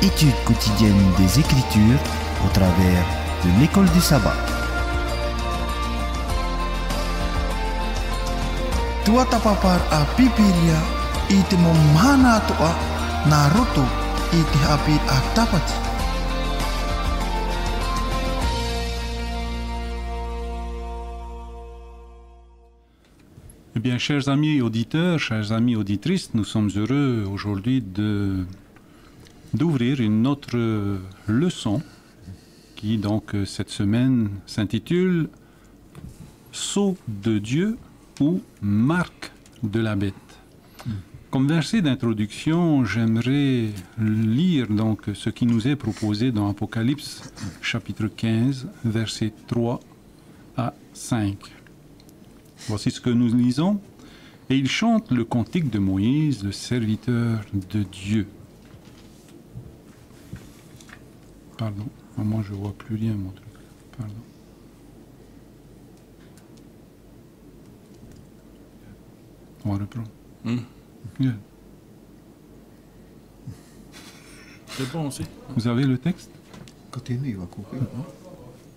étude quotidienne des Écritures au travers de l'école du sabbat. Tua tapapar a Bibilia ite momana toa Naruto ite hapi a tapati. Eh bien, chers amis auditeurs, chers amis auditrices, nous sommes heureux aujourd'hui d'ouvrir une autre leçon qui, donc, cette semaine s'intitule « Sceau de Dieu » ou « Marque de la bête ». Comme verset d'introduction, j'aimerais lire donc ce qui nous est proposé dans Apocalypse chapitre 15, versets 3 à 5. Voici ce que nous lisons. « Et il chante le cantique de Moïse, le serviteur de Dieu. » Pardon, moi je ne vois plus rien, mon truc. Pardon. On va reprendre. Yeah. C'est bon aussi. Vous avez le texte? Continue, il va couper.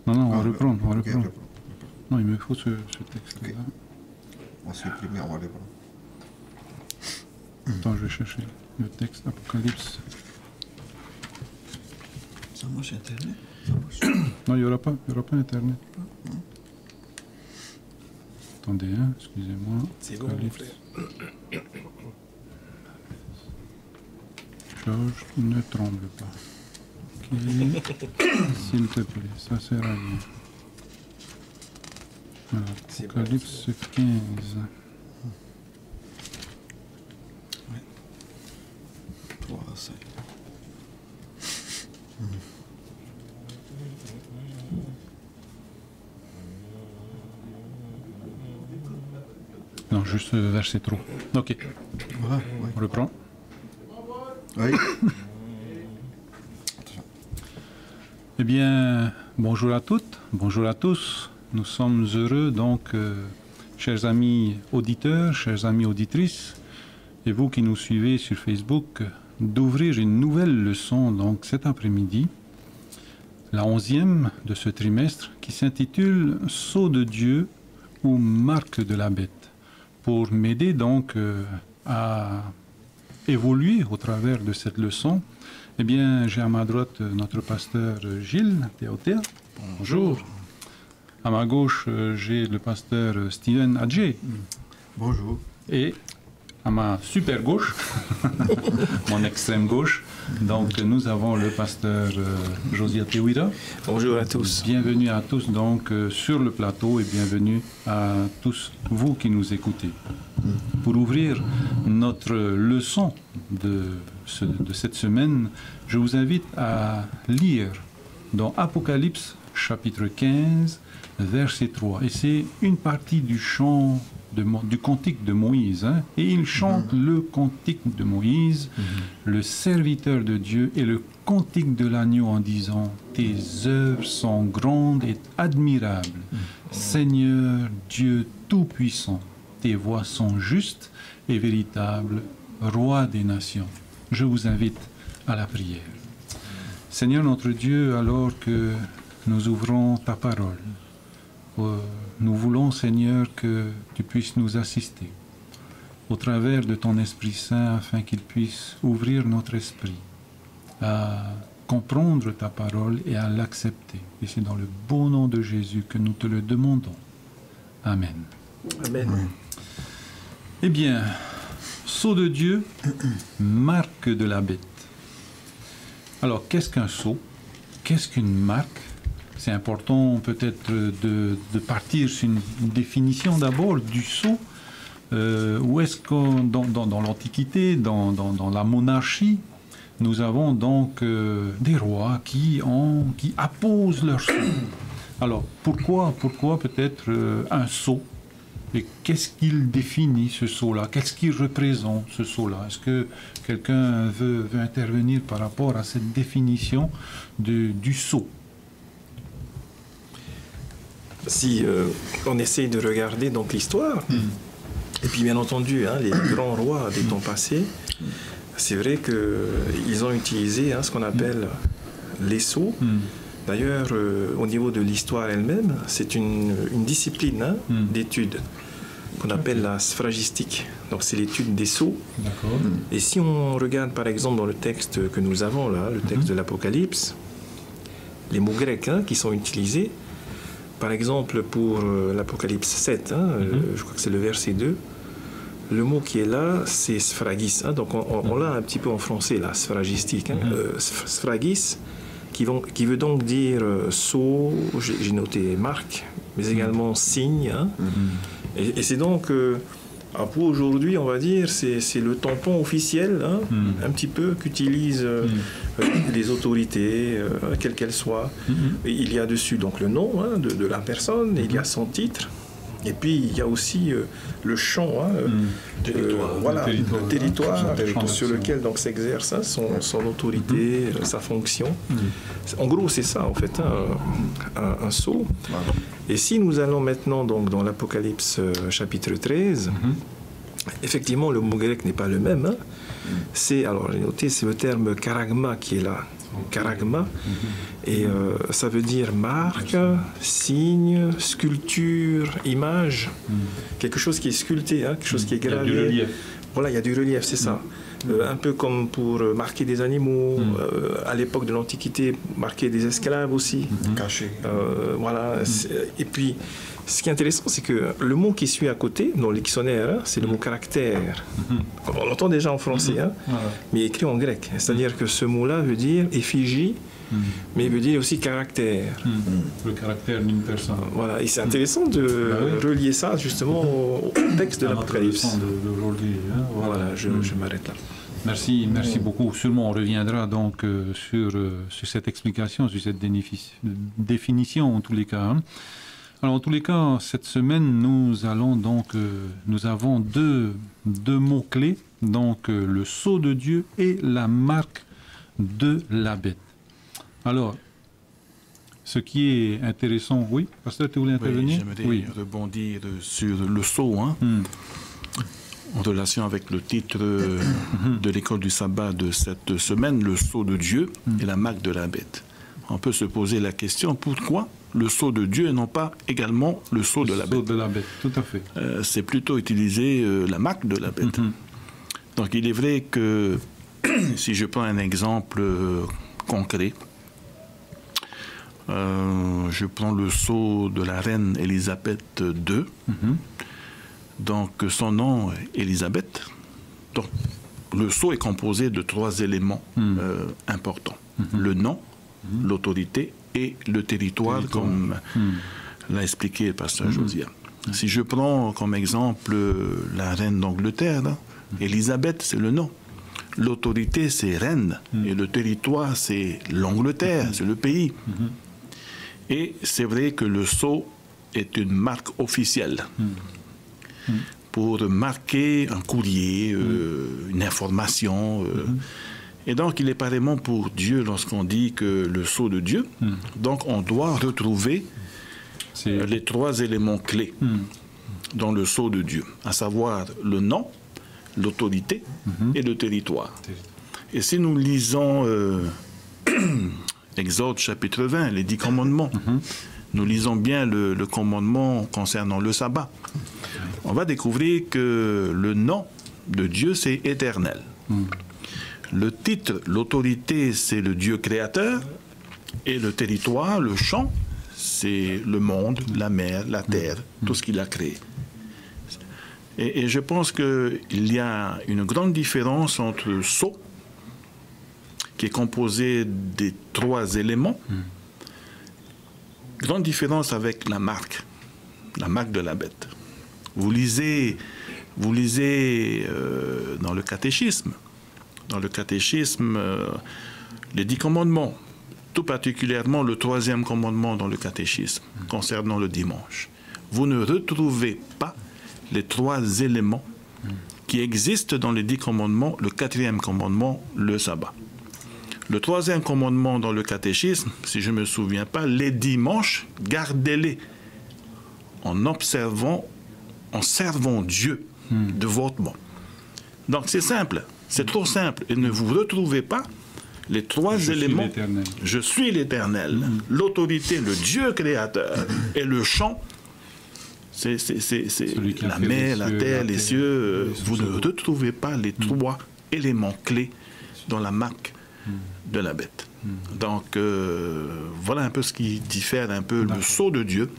Non, on va reprendre. On va Ok, reprendre. reprends. Non, il me faut ce texte-là. Ok. On va supprimer, on va reprendre. Attends, je vais chercher le texte Apocalypse. Ça marche Internet? Non, il n'y aura pas Internet. Attendez, hein, excusez-moi. C'est bon, mon frère. Georges, ne tremble pas. Ok. S'il te plaît, ça sert à rien. Voilà, Apocalypse 15. Ouais. 3 à 5. Non, juste verset 3. Ok, Voilà, oui. on reprend. Oui. Eh bien, bonjour à toutes, bonjour à tous. Nous sommes heureux, donc, chers amis auditeurs, chers amis auditrices, et vous qui nous suivez sur Facebook, d'ouvrir une nouvelle leçon, donc, cet après-midi, la 11e de ce trimestre, qui s'intitule « Sceau de Dieu » ou « Marque de la bête ». Pour m'aider, donc, à évoluer au travers de cette leçon, eh bien, j'ai à ma droite notre pasteur Gilles Théotea. Bonjour. À ma gauche, j'ai le pasteur Steven Adjé. Bonjour. Et à ma super gauche, mon extrême gauche, donc nous avons le pasteur Josiah Tewira. Bonjour à tous. Bienvenue à tous donc sur le plateau et bienvenue à tous vous qui nous écoutez. Pour ouvrir notre leçon de cette semaine, je vous invite à lire dans Apocalypse chapitre 15, verset 3. Et c'est une partie du chant du cantique de Moïse. Hein, et il chante le cantique de Moïse, le serviteur de Dieu, et le cantique de l'agneau en disant « Tes œuvres sont grandes et admirables, Seigneur Dieu Tout-Puissant. Tes voies sont justes et véritables, Roi des nations. » Je vous invite à la prière. Seigneur notre Dieu, alors que nous ouvrons ta parole, nous voulons, Seigneur, que tu puisses nous assister au travers de ton Esprit Saint afin qu'il puisse ouvrir notre esprit à comprendre ta parole et à l'accepter. Et c'est dans le beau nom de Jésus que nous te le demandons. Amen. Amen. Eh bien, sceau de Dieu, marque de la bête. Alors, qu'est-ce qu'un sceau? Qu'est-ce qu'une marque? C'est important peut-être de partir sur une définition d'abord du sceau. Où est-ce que dans l'Antiquité, dans la monarchie, nous avons donc des rois qui apposent leur sceau. Alors pourquoi peut-être un sceau? Et qu'est-ce qu'il définit ce sceau-là? Qu'est-ce qu'il représente ce sceau-là? Est-ce que quelqu'un veut intervenir par rapport à cette définition du sceau? Si on essaye de regarder donc l'histoire, et puis bien entendu les grands rois des temps passés, c'est vrai qu'ils ont utilisé ce qu'on appelle les sceaux. D'ailleurs, au niveau de l'histoire elle-même, c'est une discipline d'étude qu'on appelle la sphagistique. Donc c'est l'étude des sceaux. Et si on regarde par exemple dans le texte que nous avons là, le texte de l'Apocalypse, les mots grecs qui sont utilisés, par exemple pour l'Apocalypse 7, je crois que c'est le verset 2, le mot qui est là, c'est sphragis. Donc on l'a un petit peu en français, là, sphagistique. Sphragis, qui veut donc dire sceau, j'ai noté marque, mais également signe. Et c'est donc, pour aujourd'hui, on va dire, c'est le tampon officiel, un petit peu, qu'utilisent les autorités, quelles qu'elles soient. Et il y a dessus donc le nom de la personne, et il y a son titre. Et puis il y a aussi le champ, le territoire sur lequel donc s'exerce son autorité, sa fonction. En gros, c'est ça en fait, un sceau. Et si nous allons maintenant donc dans l'Apocalypse chapitre 13, effectivement le mot grec n'est pas le même. C'est, alors j'ai noté, c'est le terme charagma qui est là. Charagma, et ça veut dire marque, signe, sculpture, image, quelque chose qui est sculpté, quelque chose qui est gravé. Il y a du relief. Voilà, il y a du relief, c'est ça. Un peu comme pour marquer des animaux, à l'époque de l'Antiquité, marquer des esclaves aussi. Caché. Voilà. Et puis, ce qui est intéressant, c'est que le mot qui suit à côté, dans le dictionnaire, c'est le mot caractère. On l'entend déjà en français, mais écrit en grec. C'est-à-dire que ce mot-là veut dire effigie, mais il veut dire aussi caractère. Le caractère d'une personne. Voilà, et c'est intéressant de relier ça justement au texte de l'Apocalypse. Voilà, je m'arrête là. Merci beaucoup. Sûrement, on reviendra donc sur cette explication, sur cette définition en tous les cas. Alors, en tous les cas, cette semaine, nous avons deux mots-clés, donc le sceau de Dieu et la marque de la bête. Alors, ce qui est intéressant, oui, pasteur, tu voulais intervenir? J'aimerais rebondir sur le sceau, en relation avec le titre de l'école du sabbat de cette semaine, le sceau de Dieu et la marque de la bête. On peut se poser la question, pourquoi le sceau de Dieu et non pas également le sceau de la bête? Le sceau de la bête, tout à fait. C'est plutôt utiliser la marque de la bête. Donc il est vrai que, si je prends un exemple concret, je prends le sceau de la reine Élisabeth II. Donc son nom est Élisabeth. Donc le sceau est composé de 3 éléments importants. Le nom, l'autorité et le territoire, comme l'a expliqué le pasteur Josiah. Si je prends comme exemple la reine d'Angleterre, Élisabeth, c'est le nom. L'autorité, c'est reine. Et le territoire, c'est l'Angleterre, c'est le pays. Et c'est vrai que le sceau est une marque officielle pour marquer un courrier, une information. Et donc, il est pareillement pour Dieu lorsqu'on dit que le sceau de Dieu. Donc, on doit retrouver les 3 éléments clés dans le sceau de Dieu, à savoir le nom, l'autorité et le territoire. Et si nous lisons Exode chapitre 20, les 10 commandements, nous lisons bien le commandement concernant le sabbat, on va découvrir que le nom de Dieu, c'est éternel. Le titre, l'autorité, c'est le Dieu créateur. Et le territoire, le champ, c'est le monde, la mer, la terre, tout ce qu'il a créé. Et je pense qu'il y a une grande différence entre le sceau, qui est composé des 3 éléments, grande différence avec la marque de la bête. Vous lisez dans le catéchisme, les 10 commandements, tout particulièrement le 3e commandement dans le catéchisme, concernant le dimanche. Vous ne retrouvez pas les 3 éléments qui existent dans les 10 commandements, le 4e commandement, le sabbat. Le 3e commandement dans le catéchisme, si je ne me souviens pas, les dimanches, gardez-les en servant Dieu devotement. Donc c'est simple. C'est trop simple. Et ne vous retrouvez pas les trois éléments. Je suis l'Éternel. L'autorité, le Dieu créateur. Et le chant, c'est la mer, la terre, les cieux. Vous ne retrouvez pas les trois éléments clés dans la marque de la bête. Donc, voilà un peu ce qui diffère un peu le sceau de Dieu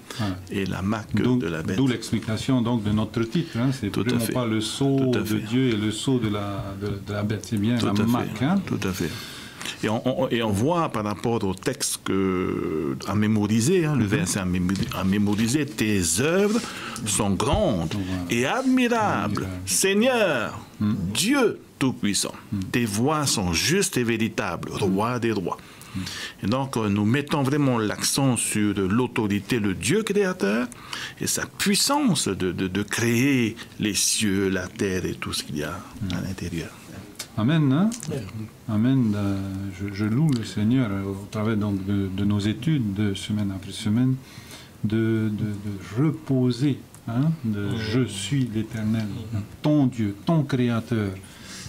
et la marque de la bête. D'où l'explication donc de notre titre. Hein. C'est vraiment pas le sceau de Dieu et le sceau de la bête. C'est bien la marque. Hein. Tout à fait. Et on voit par rapport au texte à mémoriser, le verset à mémoriser, tes œuvres sont grandes et admirables. Seigneur, Dieu Tout-Puissant, tes voies sont justes et véritables, roi des rois. Et donc, nous mettons vraiment l'accent sur l'autorité, le Dieu créateur, et sa puissance de créer les cieux, la terre et tout ce qu'il y a à l'intérieur. Amen. Hein? Amen. Je loue le Seigneur au travers donc, de nos études de semaine après semaine, de reposer. Hein? Je suis l'Éternel, ton Dieu, ton Créateur.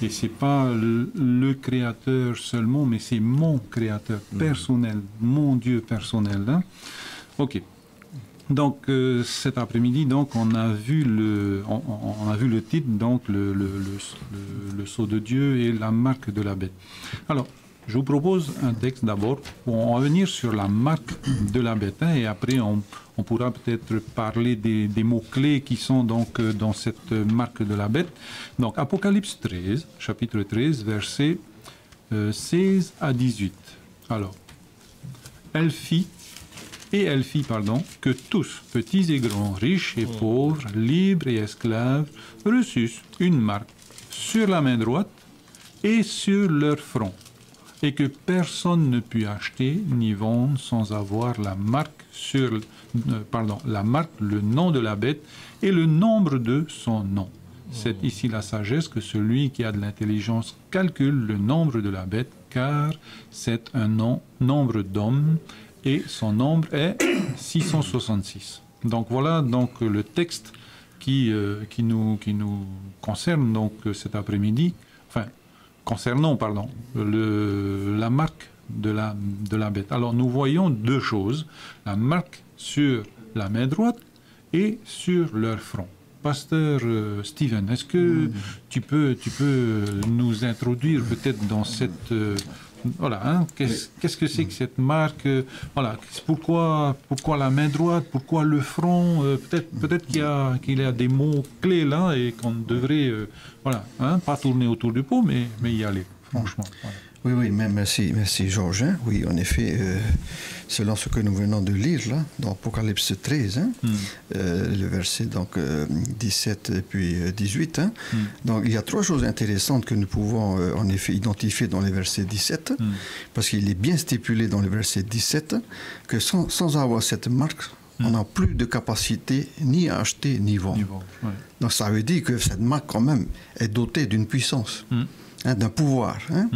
Et ce n'est pas le Créateur seulement, mais c'est mon Créateur personnel, mon Dieu personnel. Hein? Ok. Donc cet après-midi, donc on a vu le titre, donc le sceau de Dieu et la marque de la bête. Alors, je vous propose un texte d'abord. On va venir sur la marque de la bête, hein, et après on pourra peut-être parler des mots-clés qui sont donc dans cette marque de la bête. Donc Apocalypse 13, chapitre 13, versets 16 à 18. Alors, elle fit que tous, petits et grands, riches et pauvres, libres et esclaves, reçussent une marque sur la main droite et sur leur front, et que personne ne put acheter ni vendre sans avoir la marque le nom de la bête et le nombre de son nom. C'est ici la sagesse que celui qui a de l'intelligence calcule le nombre de la bête, car c'est un nombre d'hommes, et son nombre est 666. Donc voilà donc le texte qui nous concerne donc cet après-midi, concernant la marque de la bête. Alors nous voyons deux choses, la marque sur la main droite et sur leur front. Pasteur Steven, est-ce que tu peux nous introduire peut-être dans cette... qu'est-ce que c'est que cette marque? Pourquoi la main droite? Pourquoi le front? Peut-être qu'il y a des mots clés là et qu'on devrait pas tourner autour du pot, mais y aller, franchement. Voilà. Oui, merci Georges. Hein. Oui, en effet, selon ce que nous venons de lire là, dans Apocalypse 13, le verset donc 17 et puis 18. Hein. Donc il y a trois choses intéressantes que nous pouvons en effet identifier dans le verset 17, parce qu'il est bien stipulé dans le verset 17 que sans avoir cette marque, on n'a plus de capacité ni à acheter ni vendre. Donc ça veut dire que cette marque quand même est dotée d'une puissance. D'un pouvoir. Hein.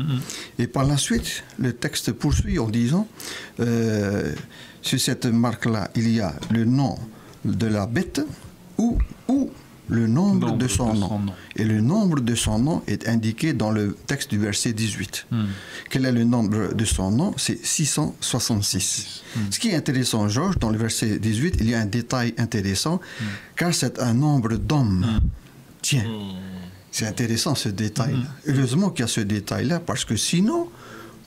Et par la suite, le texte poursuit en disant sur cette marque-là, il y a le nom de la bête ou le nombre de son nom. Et le nombre de son nom est indiqué dans le texte du verset 18. Quel est le nombre de son nom? C'est 666. Ce qui est intéressant, Georges, dans le verset 18, il y a un détail intéressant, car c'est un nombre d'hommes. Tiens. C'est intéressant ce détail-là. Heureusement qu'il y a ce détail-là, parce que sinon,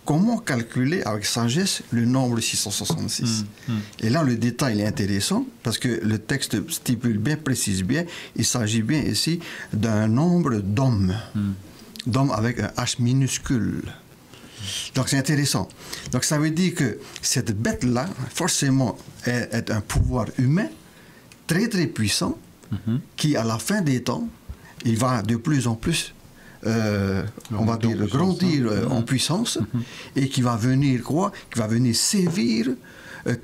comment calculer avec sagesse le nombre 666? Et là, le détail est intéressant, parce que le texte stipule bien, précise bien, il s'agit bien ici d'un nombre d'hommes. D'hommes avec un H minuscule. Donc c'est intéressant. Donc ça veut dire que cette bête-là, forcément, est un pouvoir humain très très puissant, qui à la fin des temps, il va de plus en plus, on va dire, grandir en puissance, et qui va venir quoi? Qui va venir sévir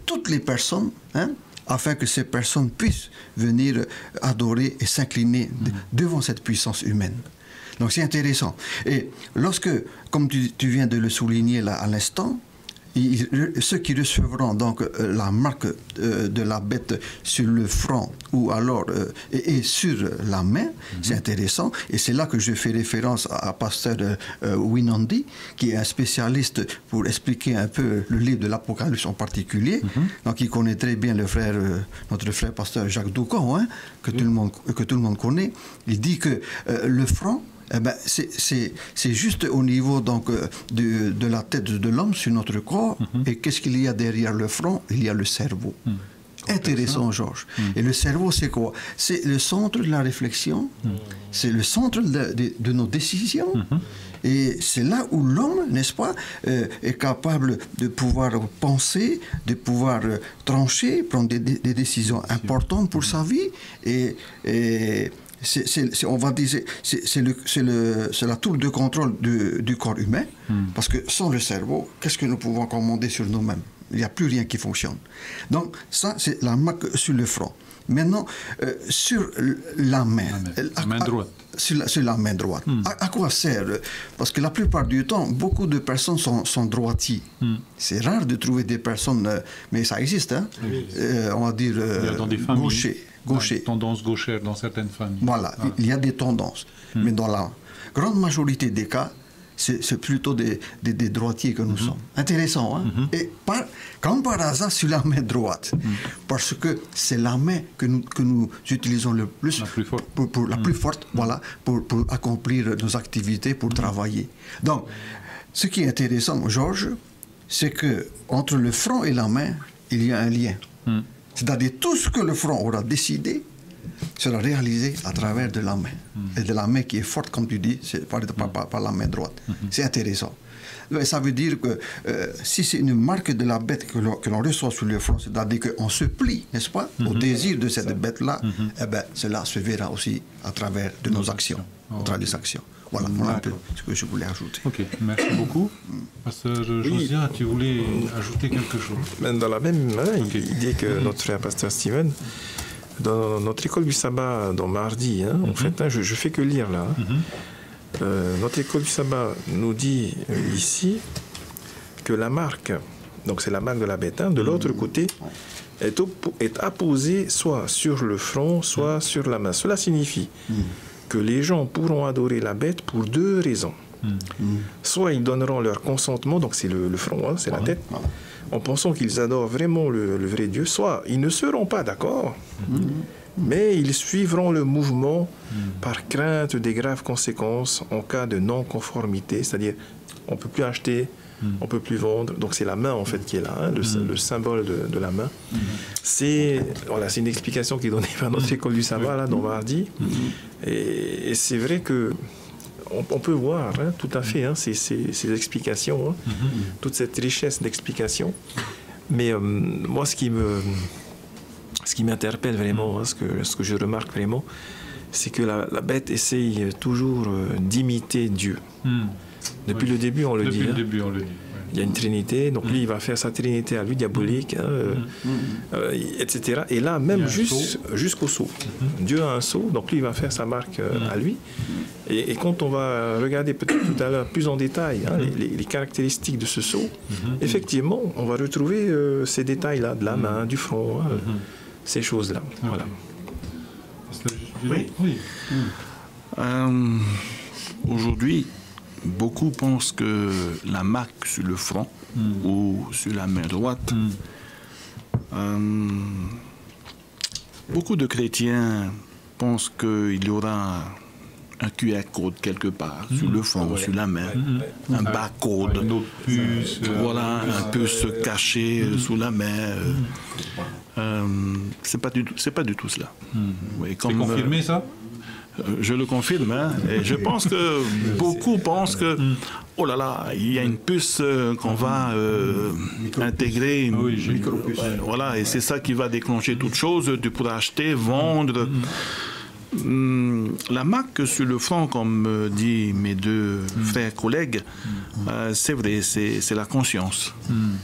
toutes les personnes, afin que ces personnes puissent venir adorer et s'incliner devant cette puissance humaine. Donc c'est intéressant. Et lorsque, comme tu viens de le souligner là à l'instant, ceux qui recevront donc la marque de la bête sur le front ou alors et sur la main, c'est intéressant. Et c'est là que je fais référence à pasteur Winandi, qui est un spécialiste pour expliquer un peu le livre de l'Apocalypse en particulier. Donc il connaît très bien notre frère pasteur Jacques Doucan, hein, que tout le monde connaît. Il dit que le front, eh ben, c'est juste au niveau donc, de la tête de l'homme sur notre corps. Et qu'est-ce qu'il y a derrière le front? Il y a le cerveau. Intéressant, Georges. Et le cerveau, c'est quoi? C'est le centre de la réflexion, c'est le centre de nos décisions. Et c'est là où l'homme, n'est-ce pas, est capable de pouvoir penser, de pouvoir trancher, prendre des décisions importantes pour sa vie. Et on va dire, c'est la tour de contrôle du corps humain, parce que sans le cerveau, qu'est-ce que nous pouvons commander sur nous-mêmes? Il n'y a plus rien qui fonctionne. Donc ça, c'est la marque sur le front. Maintenant, sur la main. La main droite. Sur la main droite. À quoi sert? Parce que la plupart du temps, beaucoup de personnes sont droitiers. C'est rare de trouver des personnes, mais ça existe, hein? On va dire dans des familles, gaucher. Tendance gauchère dans certaines familles. Voilà, il y a des tendances. Mais dans la grande majorité des cas, c'est plutôt des droitiers que nous sommes. Intéressant, hein? Et comme par hasard, sur la main droite. Parce que c'est la main que nous utilisons le plus. La plus forte. Pour la plus forte, voilà, pour accomplir nos activités, pour travailler. Donc, ce qui est intéressant, Georges, c'est que entre le front et la main, il y a un lien. C'est-à-dire tout ce que le front aura décidé sera réalisé à travers de la main. Et de la main qui est forte, comme tu dis, c'est par la main droite. C'est intéressant. Ça veut dire que si c'est une marque de la bête que l'on reçoit sur le front, c'est-à-dire qu'on se plie, n'est-ce pas, au désir de cette bête-là, eh bien, cela se verra aussi à travers de nos actions, à travers des actions. Voilà, un peu ce que je voulais ajouter. Ok, merci beaucoup. Pasteur Josiah, tu voulais ajouter quelque chose? Dans la même main, il dit que notre frère pasteur Steven, dans notre école du sabbat, dans mardi, hein, en fait, hein, je fais que lire là. Notre école du sabbat nous dit ici que la marque, donc c'est la marque de la bête, hein, de l'autre côté, est apposée soit sur le front, soit sur la main. Cela signifie que les gens pourront adorer la bête pour deux raisons. Soit ils donneront leur consentement, donc c'est le front, hein, c'est la tête, en pensant qu'ils adorent vraiment le vrai Dieu, soit ils ne seront pas d'accord, mais ils suivront le mouvement par crainte des graves conséquences en cas de non-conformité, c'est-à-dire on ne peut plus acheter, on ne peut plus vendre, donc c'est la main en fait qui est là, hein, le symbole de la main. C'est une explication qui est donnée par notre école du sabbat, là, dans mardi, et c'est vrai que on peut voir, hein, tout à fait, hein, ces explications, hein, toute cette richesse d'explications. Mais moi, ce qui m'interpelle vraiment, hein, ce que je remarque vraiment, c'est que la bête essaye toujours d'imiter Dieu. Depuis le début, on le dit. Depuis le début, on le dit. Il y a une trinité, donc lui, il va faire sa trinité à lui, diabolique, etc. Et là, même jusqu'au sceau. Dieu a un sceau, donc lui, il va faire sa marque à lui. Et quand on va regarder peut-être tout à l'heure plus en détail, hein, les caractéristiques de ce sceau, effectivement, on va retrouver ces détails-là, de la main, du front, hein, ces choses-là. Voilà. Oui. Aujourd'hui, beaucoup pensent que la marque sur le front ou sur la main droite, beaucoup de chrétiens pensent qu'il y aura un QR code quelque part sur le front ou sur la main, un barcode, une autre puce, voilà, un puce caché sous la main. C'est pas du tout cela. C'est confirmé ça? Je le confirme, hein, et je pense que beaucoup pensent que oh là là, il y a une puce qu'on va intégrer, voilà, et c'est ça qui va déclencher toute chose. Tu pourras acheter, vendre. La marque sur le front, comme disent mes deux frères collègues, c'est vrai, c'est la conscience.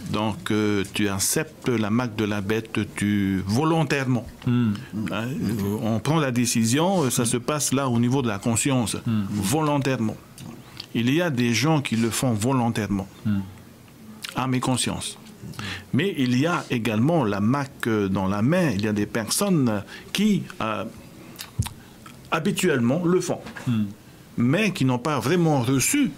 Donc tu acceptes la marque de la bête volontairement. On prend la décision, ça se passe là au niveau de la conscience, volontairement. Il y a des gens qui le font volontairement. âme et conscience. Mais il y a également la marque dans la main. Il y a des personnes qui habituellement le font, mais qui n'ont pas vraiment reçu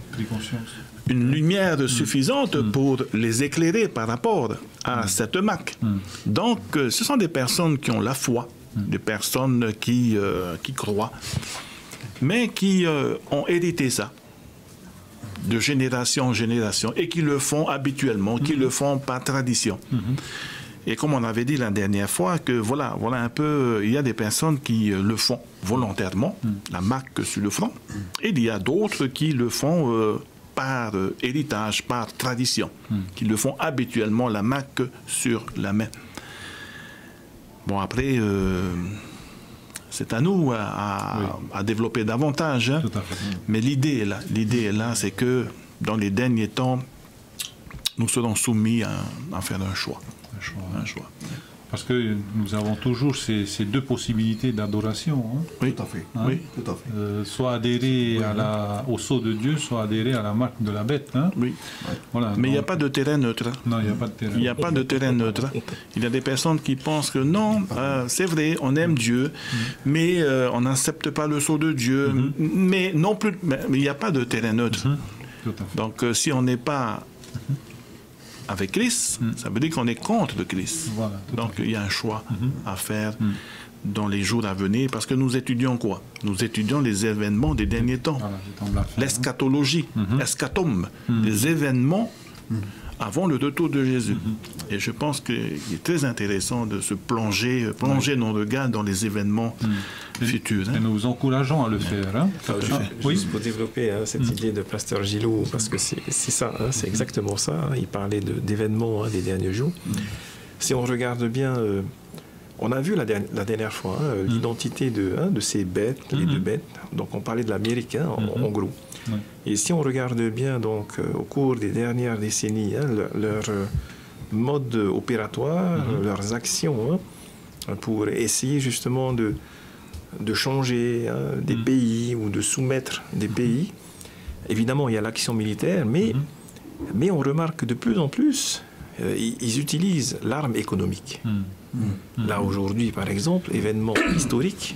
une lumière suffisante pour les éclairer par rapport à cette marque. Donc, ce sont des personnes qui ont la foi, des personnes qui croient, mais qui ont hérité ça de génération en génération et qui le font habituellement, qui le font par tradition. Et comme on avait dit la dernière fois, que voilà un peu, il y a des personnes qui le font volontairement, la marque sur le front, et il y a d'autres qui le font par héritage, par tradition, qui le font habituellement, la marque sur la main. Bon, après, c'est à nous à développer davantage. Hein. Tout à fait. Mais l'idée est là, c'est que dans les derniers temps, nous serons soumis à faire un choix. Un choix. Parce que nous avons toujours ces deux possibilités d'adoration. Hein. Oui, Tout à fait. Oui. Tout à fait. Soit adhérer au sceau de Dieu, soit adhérer à la marque de la bête. Hein. Oui. Voilà, Mais il n'y a pas de terrain neutre. Non, il n'y a pas de terrain. Il n'y a pas de terrain neutre. Il y a des personnes qui pensent que non, c'est vrai, on aime Dieu, mais on n'accepte pas le sceau de Dieu. Mais non plus, mais il n'y a pas de terrain neutre. Tout à fait. Donc si on n'est pas avec Christ, ça veut dire qu'on est contre le Christ. Voilà, donc il y a un choix à faire dans les jours à venir, parce que nous étudions quoi? Nous étudions les événements des derniers temps. Voilà, les temps de la fin, L'eschatologie, eschatome, les événements avant le retour de Jésus. Et je pense qu'il est très intéressant de se plonger nos regards dans les événements futurs. Et nous vous encourageons à le faire. Hein. Juste pour développer cette idée de Pasteur Gillot, parce que c'est ça, c'est exactement ça. Il parlait d'événements des derniers jours. Si on regarde bien, on a vu la dernière fois l'identité de ces bêtes, les deux bêtes. Donc on parlait de l'Amérique, en gros. Et si on regarde bien, donc, au cours des dernières décennies, leur mode opératoire, leurs actions, pour essayer justement de changer des pays ou de soumettre des pays. Évidemment, il y a l'action militaire, mais on remarque de plus en plus, ils utilisent l'arme économique. Là, aujourd'hui, par exemple, événement historique,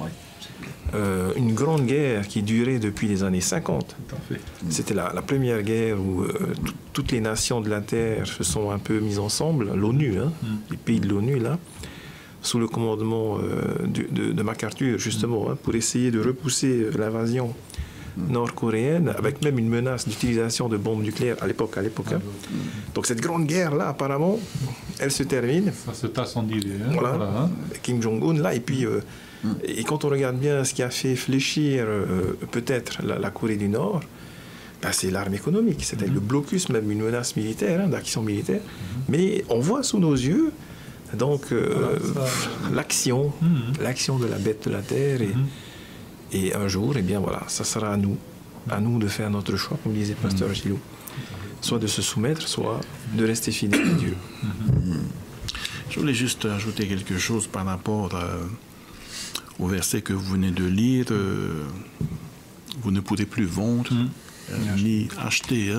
une grande guerre qui durait depuis les années 50. C'était la première guerre où toutes les nations de la Terre se sont un peu mises ensemble, l'ONU, les pays de l'ONU, là, sous le commandement de MacArthur, justement, pour essayer de repousser l'invasion nord-coréenne, avec même une menace d'utilisation de bombes nucléaires à l'époque. Donc cette grande guerre-là, apparemment, elle se termine. Ça se tasse en idée. Hein. Voilà. Kim Jong-un, là, et puis... et quand on regarde bien ce qui a fait fléchir peut-être la Corée du Nord, c'est l'arme économique. C'était le blocus, même une menace militaire, d'action militaire. Mais on voit sous nos yeux donc l'action de la bête de la terre. Et un jour, eh bien voilà, ça sera à nous de faire notre choix, comme disait Pasteur Gillot. Soit de se soumettre, soit de rester fidèle à Dieu. Je voulais juste ajouter quelque chose par rapport au verset que vous venez de lire. Vous ne pourrez plus vendre ni acheter.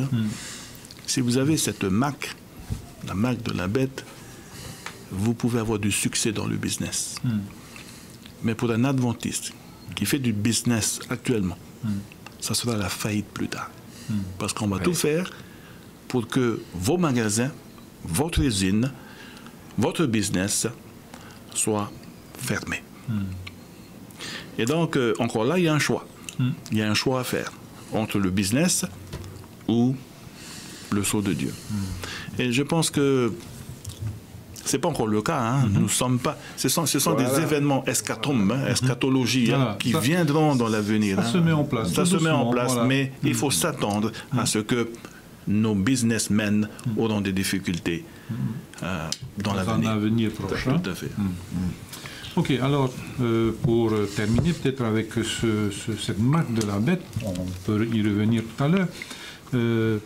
Si vous avez cette marque, la marque de la bête, vous pouvez avoir du succès dans le business. Mais pour un adventiste qui fait du business actuellement, ça sera la faillite plus tard. Parce qu'on va tout faire pour que vos magasins, votre usine, votre business soient fermés. Et donc, encore là, il y a un choix. Il y a un choix à faire entre le business ou le sceau de Dieu. Et je pense que ce n'est pas encore le cas. Nous sommes pas. Ce sont des événements eschatologie, qui viendront dans l'avenir. Ça se met en place. Ça se met en place, mais il faut s'attendre à ce que nos businessmen auront des difficultés dans l'avenir. Un avenir prochain. Tout à fait. Ok, alors pour terminer peut-être avec cette marque de la bête, on peut y revenir tout à l'heure.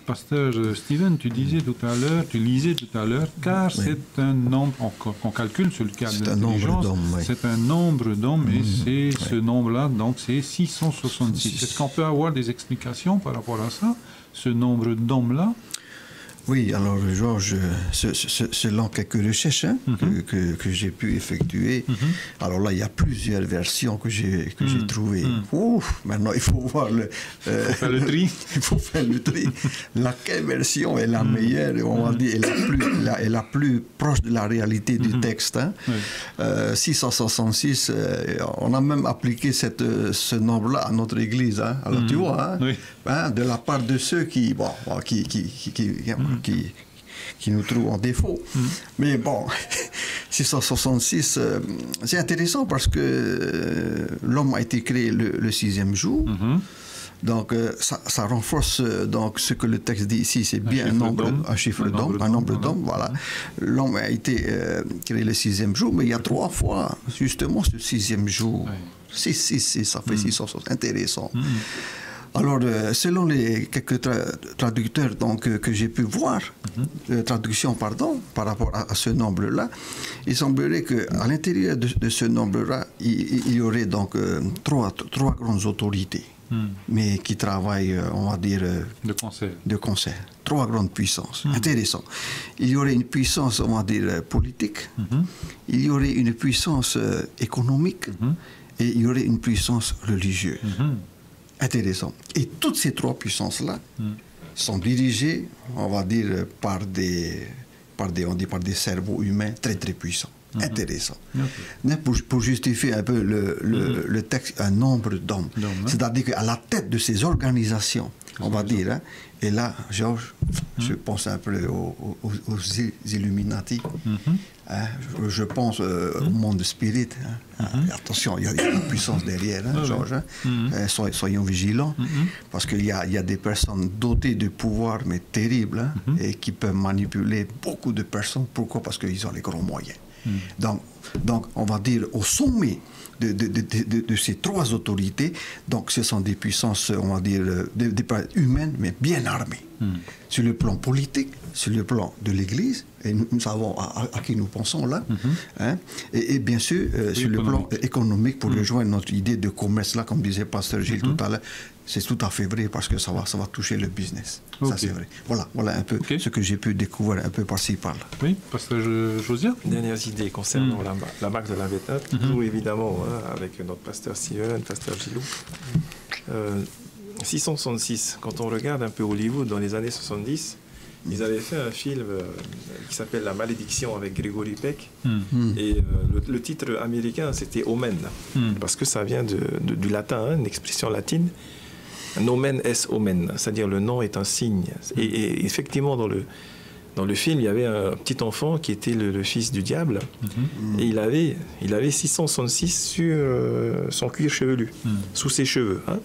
Pasteur Steven, tu lisais tout à l'heure, car c'est un nombre, on calcule sur le cas de l'intelligence, c'est un nombre d'hommes, et c'est ce nombre-là, donc c'est 666. Est-ce qu'on peut avoir des explications par rapport à ça, ce nombre d'hommes-là? Oui, alors Georges, selon quelques recherches que j'ai pu effectuer, alors là, il y a plusieurs versions que j'ai trouvées. Ouf, maintenant, il faut voir il faut faire le tri. Il faut faire le tri. Laquelle version est la meilleure, on va dire, est la plus proche de la réalité du texte. Hein. Oui. 666, on a même appliqué ce nombre-là à notre église. Hein. Alors tu vois, hein, Oui. hein, de la part de ceux qui nous trouvent en défaut. Mais bon, 666, c'est intéressant parce que l'homme a été créé le sixième jour. Donc, ça renforce donc ce que le texte dit ici, c'est bien un chiffre d'homme, un nombre d'hommes, voilà. L'homme a été créé le sixième jour, mais il y a 3 fois, justement, ce sixième jour. 6, ça fait 660, intéressant. Alors, selon les quelques traducteurs donc, que j'ai pu voir, traduction, pardon, par rapport à ce nombre-là, il semblerait qu'à l'intérieur de ce nombre-là, il y aurait donc trois grandes autorités, mais qui travaillent, on va dire, de concert. 3 grandes puissances. Intéressant. Il y aurait une puissance, on va dire, politique, il y aurait une puissance économique, et il y aurait une puissance religieuse. Intéressant. Et toutes ces 3 puissances-là sont dirigées, on va dire, par des cerveaux humains très très puissants. Intéressant. Pour justifier un peu le texte, un nombre d'hommes. C'est-à-dire qu'à la tête de ces organisations, on va dire, hein, et là, Georges, je pense un peu aux Illuminati. Hein, je pense au monde spirit. Hein. Attention, il y a une puissance derrière, hein, Georges. Hein. Soyons vigilants, parce qu'il y a des personnes dotées de pouvoirs, mais terribles, hein, et qui peuvent manipuler beaucoup de personnes. Pourquoi? Parce qu'ils ont les grands moyens. Donc, on va dire au sommet de ces 3 autorités, donc ce sont des puissances, on va dire, humaines, mais bien armées. Sur le plan politique, sur le plan de l'Église, et nous savons à qui nous pensons là, hein, et bien sûr, sur le plan économique, pour rejoindre notre idée de commerce, là, comme disait Pasteur Gilles tout à l'heure, c'est tout à fait vrai parce que ça va toucher le business. Ça, c'est vrai. Voilà un peu ce que j'ai pu découvrir un peu par-ci, par-là. Oui, Pasteur Josias. Dernières idées concernant la marque de la bête, hein, toujours évidemment, hein, avec notre pasteur Steven, pasteur Gilou. 666, quand on regarde un peu Hollywood dans les années 70, ils avaient fait un film qui s'appelle La Malédiction avec Gregory Peck. Et le titre américain, c'était Omen, parce que ça vient du latin, hein, une expression latine. Nomen est omen, c'est-à-dire le nom est un signe. Et effectivement, dans le film, il y avait un petit enfant qui était le fils du diable, et il avait 666 sur son cuir chevelu, sous ses cheveux. Hein.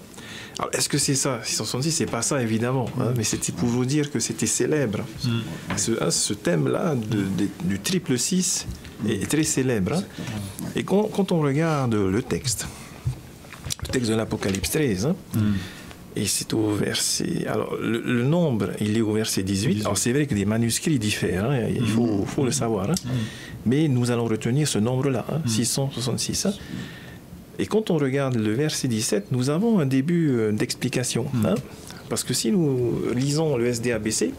Alors, est-ce que c'est ça? 666, c'est pas ça, évidemment, hein, mais c'était pour vous dire que c'était célèbre. Ce thème-là du triple 6 est très célèbre. Hein. Et quand on regarde le texte de l'Apocalypse 13, hein, et c'est au verset... Alors, le nombre, il est au verset 18. Alors, c'est vrai que des manuscrits diffèrent, hein, il faut le savoir. Hein. Mais nous allons retenir ce nombre-là, hein, 666. Hein. Et quand on regarde le verset 17, nous avons un début d'explication. Hein, parce que si nous lisons le SDABC,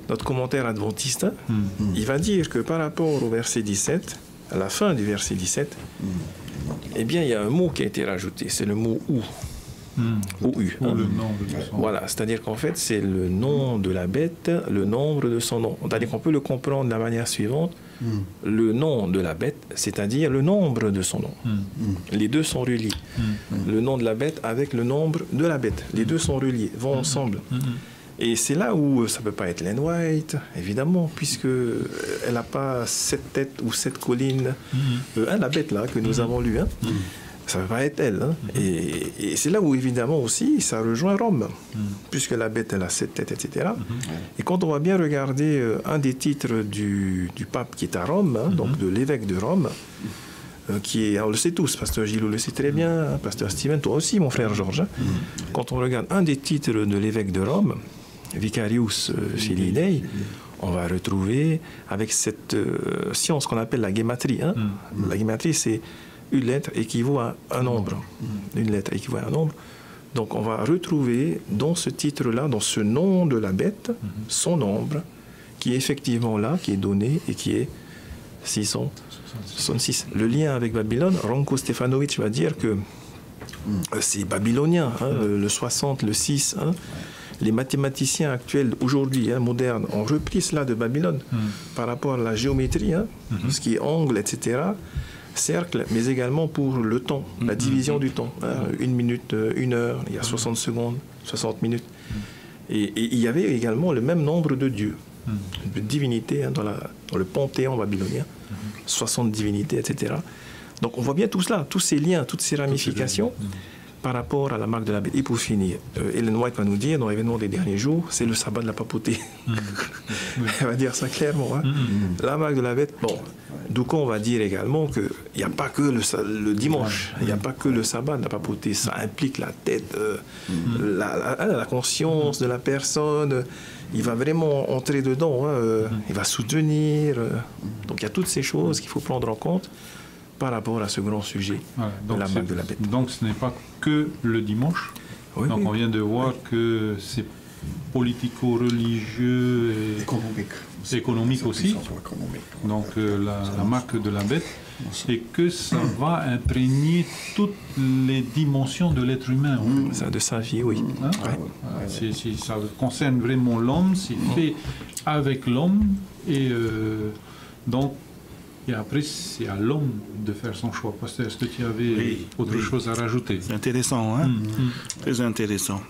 notre commentaire adventiste, hein, il va dire que par rapport au verset 17, à la fin du verset 17, eh bien, il y a un mot qui a été rajouté, c'est le mot « ou ». O-U. Hein. Voilà, c'est-à-dire qu'en fait, c'est le nom de la bête, le nombre de son nom. C'est-à-dire qu'on peut le comprendre de la manière suivante. Le nom de la bête, c'est-à-dire le nombre de son nom. Les deux sont reliés. Le nom de la bête avec le nombre de la bête. Les deux sont reliés, vont ensemble. Et c'est là où ça ne peut pas être Ellen White, évidemment, puisqu'elle n'a pas 7 têtes ou 7 collines. La bête là que nous avons lue. Hein. Ça ne va pas être elle. Hein. Et c'est là où, évidemment, aussi, ça rejoint Rome, puisque la bête, elle a 7 têtes, etc. Et quand on va bien regarder un des titres du pape qui est à Rome, hein, donc de l'évêque de Rome, qui est, on le sait tous, Pasteur Gilou le sait très bien, hein, Pasteur Steven, toi aussi, mon frère Georges. Hein. Quand on regarde un des titres de l'évêque de Rome, Vicarius Filii Dei, on va retrouver avec cette science qu'on appelle la guématrie. Hein. La guématrie, c'est une lettre équivaut à un nombre. Une lettre équivaut à un nombre. Donc on va retrouver dans ce titre-là, dans ce nom de la bête, son nombre, qui est effectivement là, qui est donné et qui est 666. Le lien avec Babylone, Ranko Stefanovic va dire que c'est babylonien, hein, le 60, le 6. Hein. Les mathématiciens actuels, aujourd'hui, hein, modernes, ont repris cela de Babylone par rapport à la géométrie, hein, ce qui est angle, etc., cercle, mais également pour le temps, la division du temps. Hein, 1 minute, 1 heure, il y a 60 secondes, 60 minutes. Et il y avait également le même nombre de dieux, de divinités hein, dans le panthéon babylonien, 60 divinités, etc. Donc on voit bien tout cela, tous ces liens, toutes ces ramifications par rapport à la marque de la bête. Et pour finir, Ellen White va nous dire, dans l'événement des derniers jours, c'est le sabbat de la papauté. Elle va dire ça clairement. Hein. La marque de la bête, bon, Doucan va dire également qu'il n'y a pas que le dimanche, il n'y a pas que le sabbat de la papauté, ça implique la tête, la conscience de la personne, il va vraiment entrer dedans, hein, il va soutenir. Donc il y a toutes ces choses qu'il faut prendre en compte par rapport à ce grand sujet, donc la marque de la bête. Donc ce n'est pas que le dimanche. Oui, donc oui. on vient de voir que c'est politico-religieux et économique aussi. Donc la marque de la bête. Et que ça va imprégner toutes les dimensions de l'être humain. Ça de sa vie, oui. Hein? Si ça concerne vraiment l'homme, c'est fait avec l'homme. Et donc, et après, c'est à l'homme de faire son choix. Pasteur, est-ce que tu avais autre chose à rajouter? C'est intéressant, hein? Très intéressant.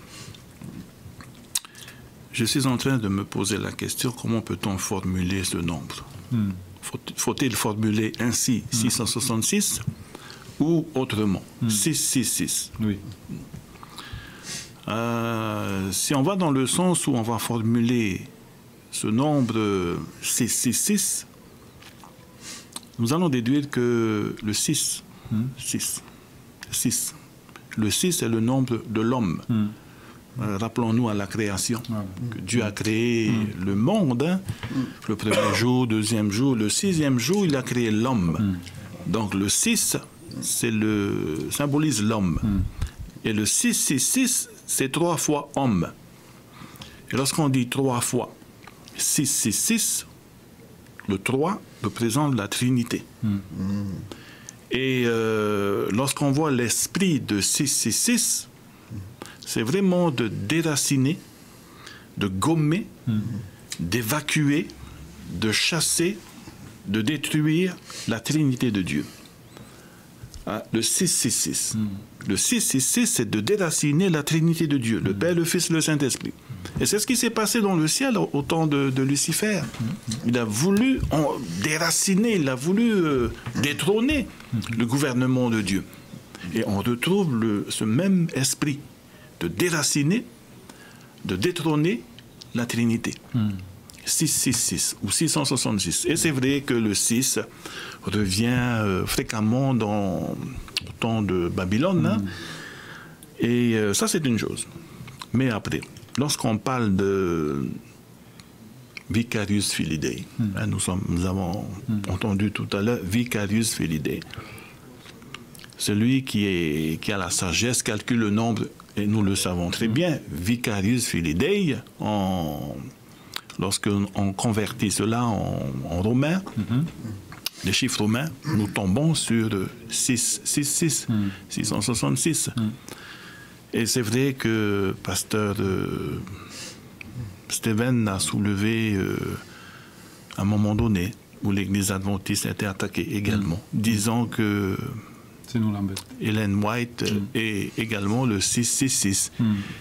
Je suis en train de me poser la question, comment peut-on formuler ce nombre? Faut-il formuler ainsi 666 ou autrement 666? Oui. Si on va dans le sens où on va formuler ce nombre 666, nous allons déduire que le 6, 6. Le 6 est le nombre de l'homme. Rappelons-nous à la création, que Dieu a créé le monde, hein. Le premier jour, deuxième jour, le sixième jour, il a créé l'homme. Donc le 6, symbolise l'homme. Et le 666, c'est 3 fois homme. Et lorsqu'on dit 3 fois 666, le 3 représente la Trinité. Et lorsqu'on voit l'esprit de 666, c'est vraiment de déraciner, de gommer, d'évacuer, de chasser, de détruire la Trinité de Dieu. Le 666. Le 666, c'est de déraciner la Trinité de Dieu, le Père, le Fils, le Saint-Esprit. Et c'est ce qui s'est passé dans le ciel au temps de Lucifer. Il a voulu déraciner, il a voulu détrôner le gouvernement de Dieu. Et on retrouve ce même esprit de déraciner, de détrôner la Trinité. 666 ou 666. Et c'est vrai que le 6 revient fréquemment dans le temps de Babylone. Hein? Et ça, c'est une chose. Mais après, lorsqu'on parle de Vicarius Filidei, hein, nous avons entendu tout à l'heure Vicarius Filidei. Celui qui a la sagesse calcule le nombre, et nous le savons très bien, Vicarius Filidei, lorsqu'on convertit cela en romain, les chiffres romains, nous tombons sur 666. Et c'est vrai que pasteur Steven a soulevé à un moment donné où l'église adventiste a été attaquée également, disant que C'est nous l'embête. Ellen White est également le 666,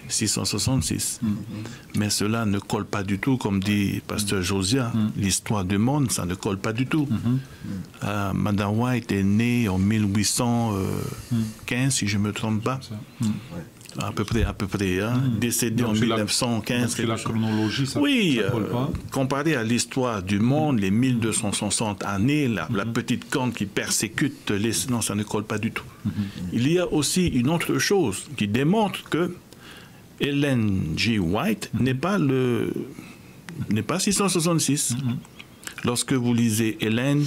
666. Mais cela ne colle pas du tout, comme dit pasteur Josiah, l'histoire du monde, ça ne colle pas du tout. Madame White est née en 1815, si je ne me trompe pas. À peu près, hein, décédée en 1915. La chronologie, ça oui, ça colle pas. Comparé à l'histoire du monde, les 1260 années, la petite corne qui persécute non, ça ne colle pas du tout. Il y a aussi une autre chose qui démontre que Ellen G. White n'est pas 666. Lorsque vous lisez Hélène,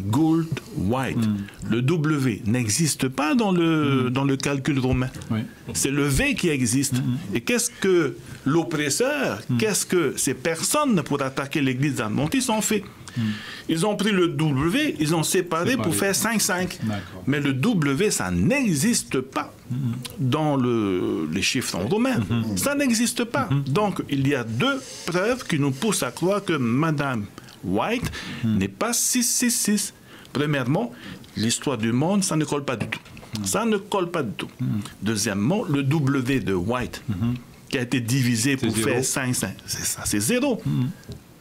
gold, white. Le W n'existe pas dans le calcul romain. Oui. C'est le V qui existe. Et qu'est-ce que l'oppresseur, qu'est-ce que ces personnes pour attaquer l'église d'Admontis ont fait? Ils ont pris le W, ils ont séparé pour faire 5-5. Mais le W, ça n'existe pas dans les chiffres romains. Ça n'existe pas. Donc, il y a deux preuves qui nous poussent à croire que Madame White n'est pas 666. Premièrement, l'histoire du monde, ça ne colle pas du tout. Ça ne colle pas du tout. Deuxièmement, le W de White, qui a été divisé pour faire 5-5, c'est ça, c'est 0.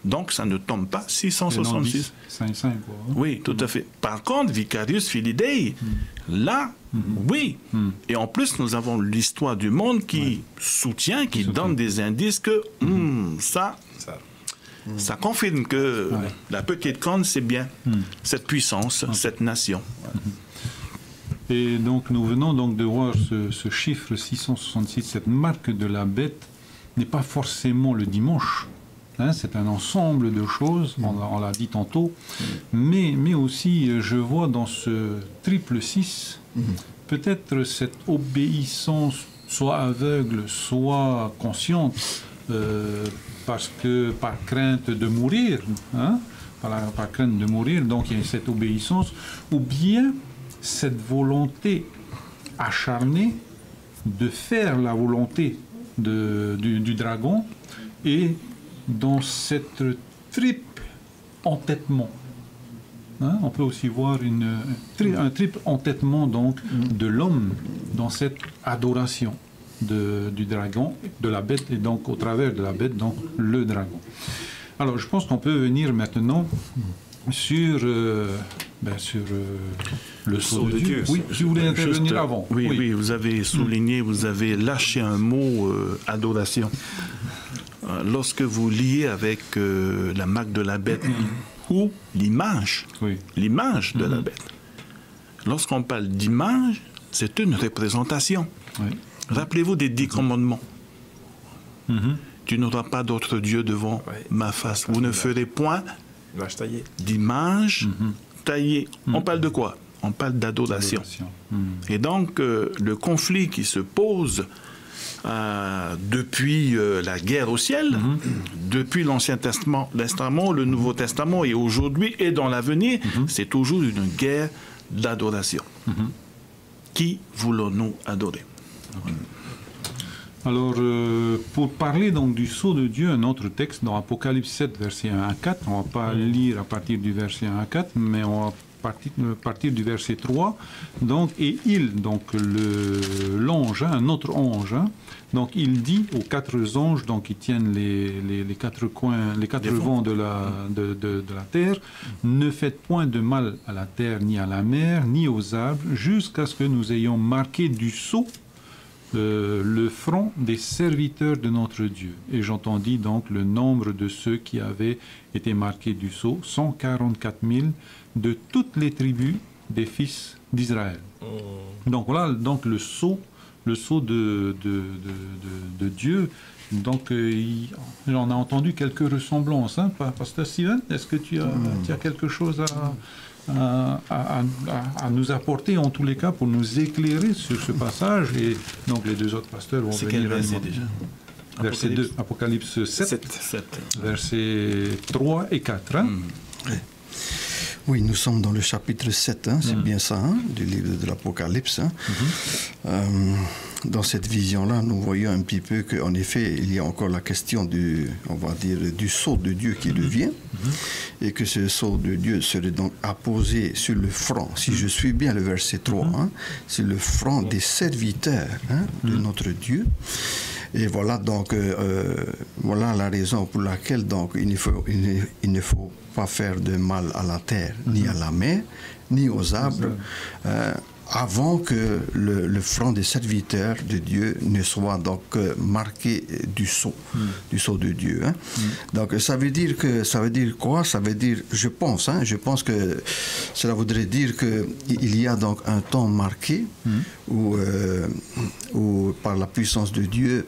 Donc, ça ne tombe pas 666. 5-5, quoi. Oui, tout à fait. Par contre, Vicarius Filidei, là, oui. Et en plus, nous avons l'histoire du monde qui soutient, qui donne des indices que ça confirme que la petite corne, c'est bien cette puissance, cette nation. Et donc, nous venons donc de voir ce chiffre 666, cette marque de la bête n'est pas forcément le dimanche. C'est un ensemble de choses, on l'a dit tantôt, mais aussi je vois dans ce triple 6 peut-être cette obéissance soit aveugle, soit consciente, parce que par crainte de mourir, par crainte de mourir, donc il y a cette obéissance, ou bien cette volonté acharnée de faire la volonté du dragon, et dans cette triple entêtement. On peut aussi voir un triple entêtement donc, de l'homme dans cette adoration du dragon, de la bête, et donc au travers de la bête, donc le dragon. Alors je pense qu'on peut venir maintenant sur le sceau de Dieu. Oui, si vous voulez intervenir avant. Oui, vous avez souligné, vous avez lâché un mot, adoration. Lorsque vous liez avec la marque de la bête ou l'image, l'image de la bête, lorsqu'on parle d'image, c'est une représentation. Rappelez-vous des 10 commandements. Tu n'auras pas d'autre Dieu devant ma face. Vous ne ferez point d'image taillée. On parle de quoi? On parle d'adoration. Et donc, le conflit qui se pose depuis la guerre au ciel, depuis l'Ancien Testament, le Nouveau Testament, et aujourd'hui et dans l'avenir, c'est toujours une guerre d'adoration. Qui voulons-nous adorer? Alors, pour parler donc du sceau de Dieu, un autre texte dans Apocalypse 7, verset 1 à 4, on ne va pas lire à partir du verset 1 à 4, mais on va partir du verset 3. Donc, et il, donc l'ange, un autre ange, donc il dit aux 4 anges, donc qui tiennent les 4 coins, les 4 vents de la terre, ne faites point de mal à la terre, ni à la mer, ni aux arbres, jusqu'à ce que nous ayons marqué du sceau le front des serviteurs de notre Dieu. Et j'entendis donc le nombre de ceux qui avaient été marqués du sceau, 144 000 de toutes les tribus des fils d'Israël. Donc voilà, donc le sceau de Dieu. Donc on a entendu quelques ressemblances, Pasteur Steven, est-ce que tu as quelque chose à nous apporter en tous les cas pour nous éclairer sur ce passage? Et donc les 2 autres pasteurs vont venir. C'est quel verset déjà? Verset 2, Apocalypse 7. Versets 3 et 4. Oui, nous sommes dans le chapitre 7, c'est bien ça, du livre de l'Apocalypse. Dans cette vision-là, nous voyons un petit peu qu'en effet, il y a encore la question du sceau de Dieu qui revient, et que ce sceau de Dieu serait donc apposé sur le front, si je suis bien le verset 3, c'est le front des serviteurs de notre Dieu. Et voilà donc voilà la raison pour laquelle donc il ne faut pas faire de mal à la terre, ni à la mer, ni aux arbres, avant que le front des serviteurs de Dieu ne soit donc marqué du sceau de Dieu. Donc ça veut dire quoi? Ça veut dire, je pense que cela voudrait dire qu'il y a donc un temps marqué où par la puissance de Dieu,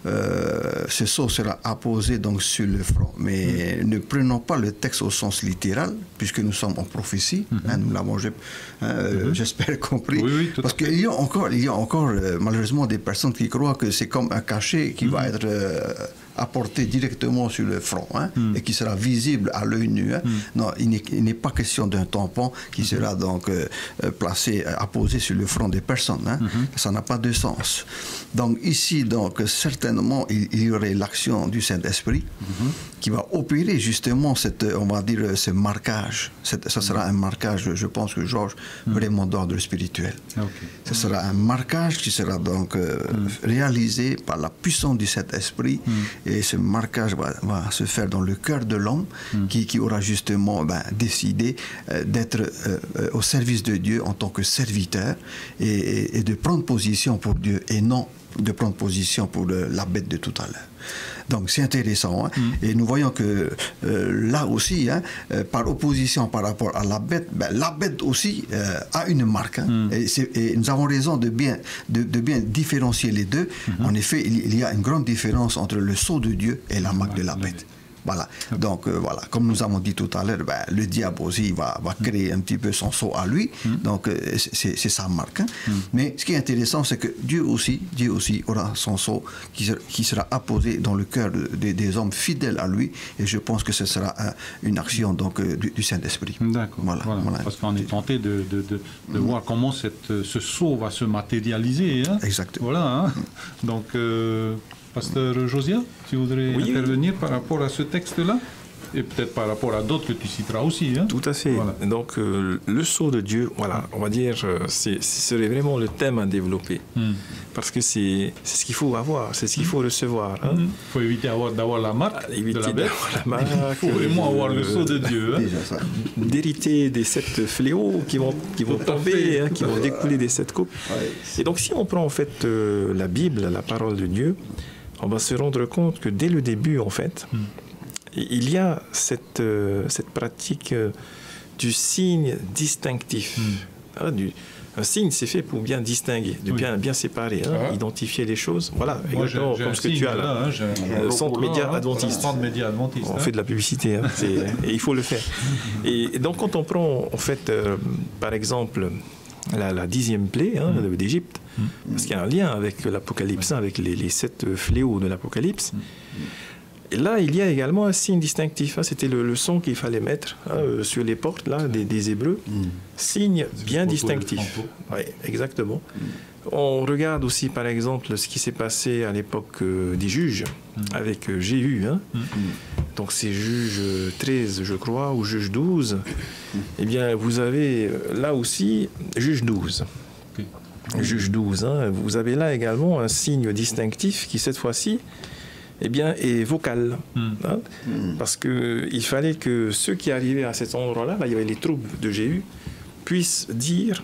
ce sceau sera apposé donc sur le front. Mais ne prenons pas le texte au sens littéral, puisque nous sommes en prophétie. Nous l'avons, j'espère, compris. Oui, parce qu'il y a encore malheureusement des personnes qui croient que c'est comme un cachet qui va être apporté directement sur le front et qui sera visible à l'œil nu. Non, il n'est pas question d'un tampon qui sera donc placé, apposé sur le front des personnes. Ça n'a pas de sens. Donc ici, donc, certainement, il y aurait l'action du Saint-Esprit qui va opérer justement on va dire, ce marquage. Ça sera un marquage, je pense que Georges, vraiment d'ordre spirituel. Ce sera un marquage qui sera donc réalisé par la puissance du Saint-Esprit. Et ce marquage va se faire dans le cœur de l'homme qui aura justement décidé d'être au service de Dieu en tant que serviteur et de prendre position pour Dieu et non de prendre position pour la bête de tout à l'heure. Donc c'est intéressant. Et nous voyons que là aussi, par opposition par rapport à la bête aussi a une marque. Et nous avons raison de bien différencier les deux. En effet, il y a une grande différence entre le sceau de Dieu et la marque de la bête. Voilà. Donc voilà, comme nous avons dit tout à l'heure, le diable aussi va créer un petit peu son sceau à lui. Donc c'est sa marque. Mais ce qui est intéressant, c'est que Dieu aussi aura son sceau qui sera apposé dans le cœur des hommes fidèles à lui. Et je pense que ce sera une action donc du Saint-Esprit. D'accord. Voilà. Parce qu'on est tenté de voir comment ce sceau va se matérialiser. Exactement. Voilà. Donc Pasteur Josias, tu voudrais intervenir par rapport à ce texte-là et peut-être par rapport à d'autres que tu citeras aussi. Tout à fait. Voilà. Donc, le sceau de Dieu, voilà, on va dire, ce serait vraiment le thème à développer. Parce que c'est ce qu'il faut avoir, c'est ce qu'il faut recevoir. Il faut éviter d'avoir la marque de la bête. Il faut vraiment avoir le sceau de Dieu. D'hériter des 7 fléaux qui vont tomber, qui vont découler des 7 coupes. Et donc, si on prend en fait la Bible, la parole de Dieu, on va se rendre compte que dès le début, en fait, il y a cette pratique du signe distinctif. Un signe, c'est fait pour bien distinguer, de bien séparer, identifier les choses. Voilà, exactement comme ce que tu as là. Centre média adventiste. On fait de la publicité, et il faut le faire. Et donc, quand on prend, en fait, par exemple, la 10e plaie d'Égypte, parce qu'il y a un lien avec l'Apocalypse, avec les 7 fléaux de l'Apocalypse. Et là, il y a également un signe distinctif. C'était le son qu'il fallait mettre sur les portes là, des Hébreux. Signe bien distinctif. Oui, exactement. On regarde aussi, par exemple, ce qui s'est passé à l'époque des juges, avec Jéhu. Donc, c'est Juge 13, je crois, ou Juge 12. Eh bien, vous avez là aussi Juge 12. Juge 12. Vous avez là également un signe distinctif qui, cette fois-ci, est vocal. Parce qu'il fallait que ceux qui arrivaient à cet endroit-là, là, il y avait les troupes de Jéhu, puissent dire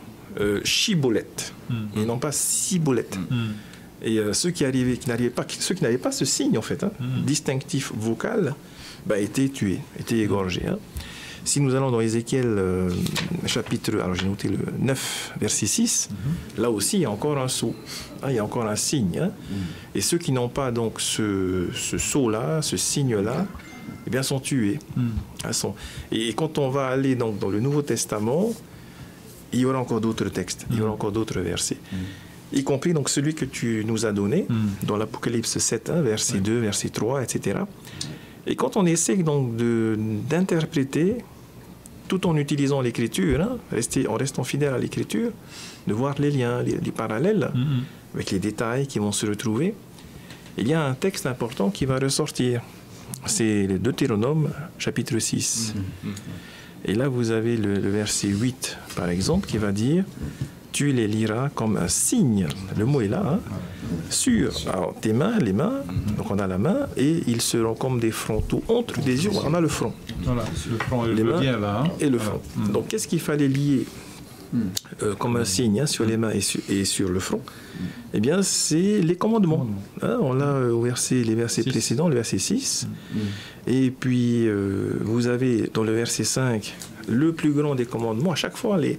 Chiboleth, et non pas Siboleth. Et ceux qui n'avaient pas ce signe, en fait, distinctif vocal, étaient tués, étaient égorgés. Si nous allons dans Ézéchiel chapitre, alors j'ai noté le 9, verset 6, là aussi il y a encore un sceau, il y a encore un signe. Et ceux qui n'ont pas donc ce sceau-là, ce signe-là, eh bien sont tués. Et quand on va aller donc dans le Nouveau Testament, il y aura encore d'autres textes, il y aura encore d'autres versets. Y compris donc celui que tu nous as donné, dans l'Apocalypse 7, verset 2, verset 3, etc. Et quand on essaie donc d'interpréter, tout en utilisant l'écriture, en restant fidèle à l'écriture, de voir les liens, les parallèles, avec les détails qui vont se retrouver, il y a un texte important qui va ressortir. C'est le Deutéronome, chapitre 6. Et là, vous avez le verset 8, par exemple, qui va dire « Tu les liras comme un signe ». Le mot est là, sur tes mains, les mains, donc on a la main, et ils seront comme des frontaux entre des yeux. On a le front. Voilà, le front les mains bien là. Et le front. Donc, qu'est-ce qu'il fallait lier comme un signe sur les mains et sur le front? Eh bien, c'est les commandements. On l'a les versets précédents, le verset 6. Et puis, vous avez dans le verset 5, le plus grand des commandements. À chaque fois, les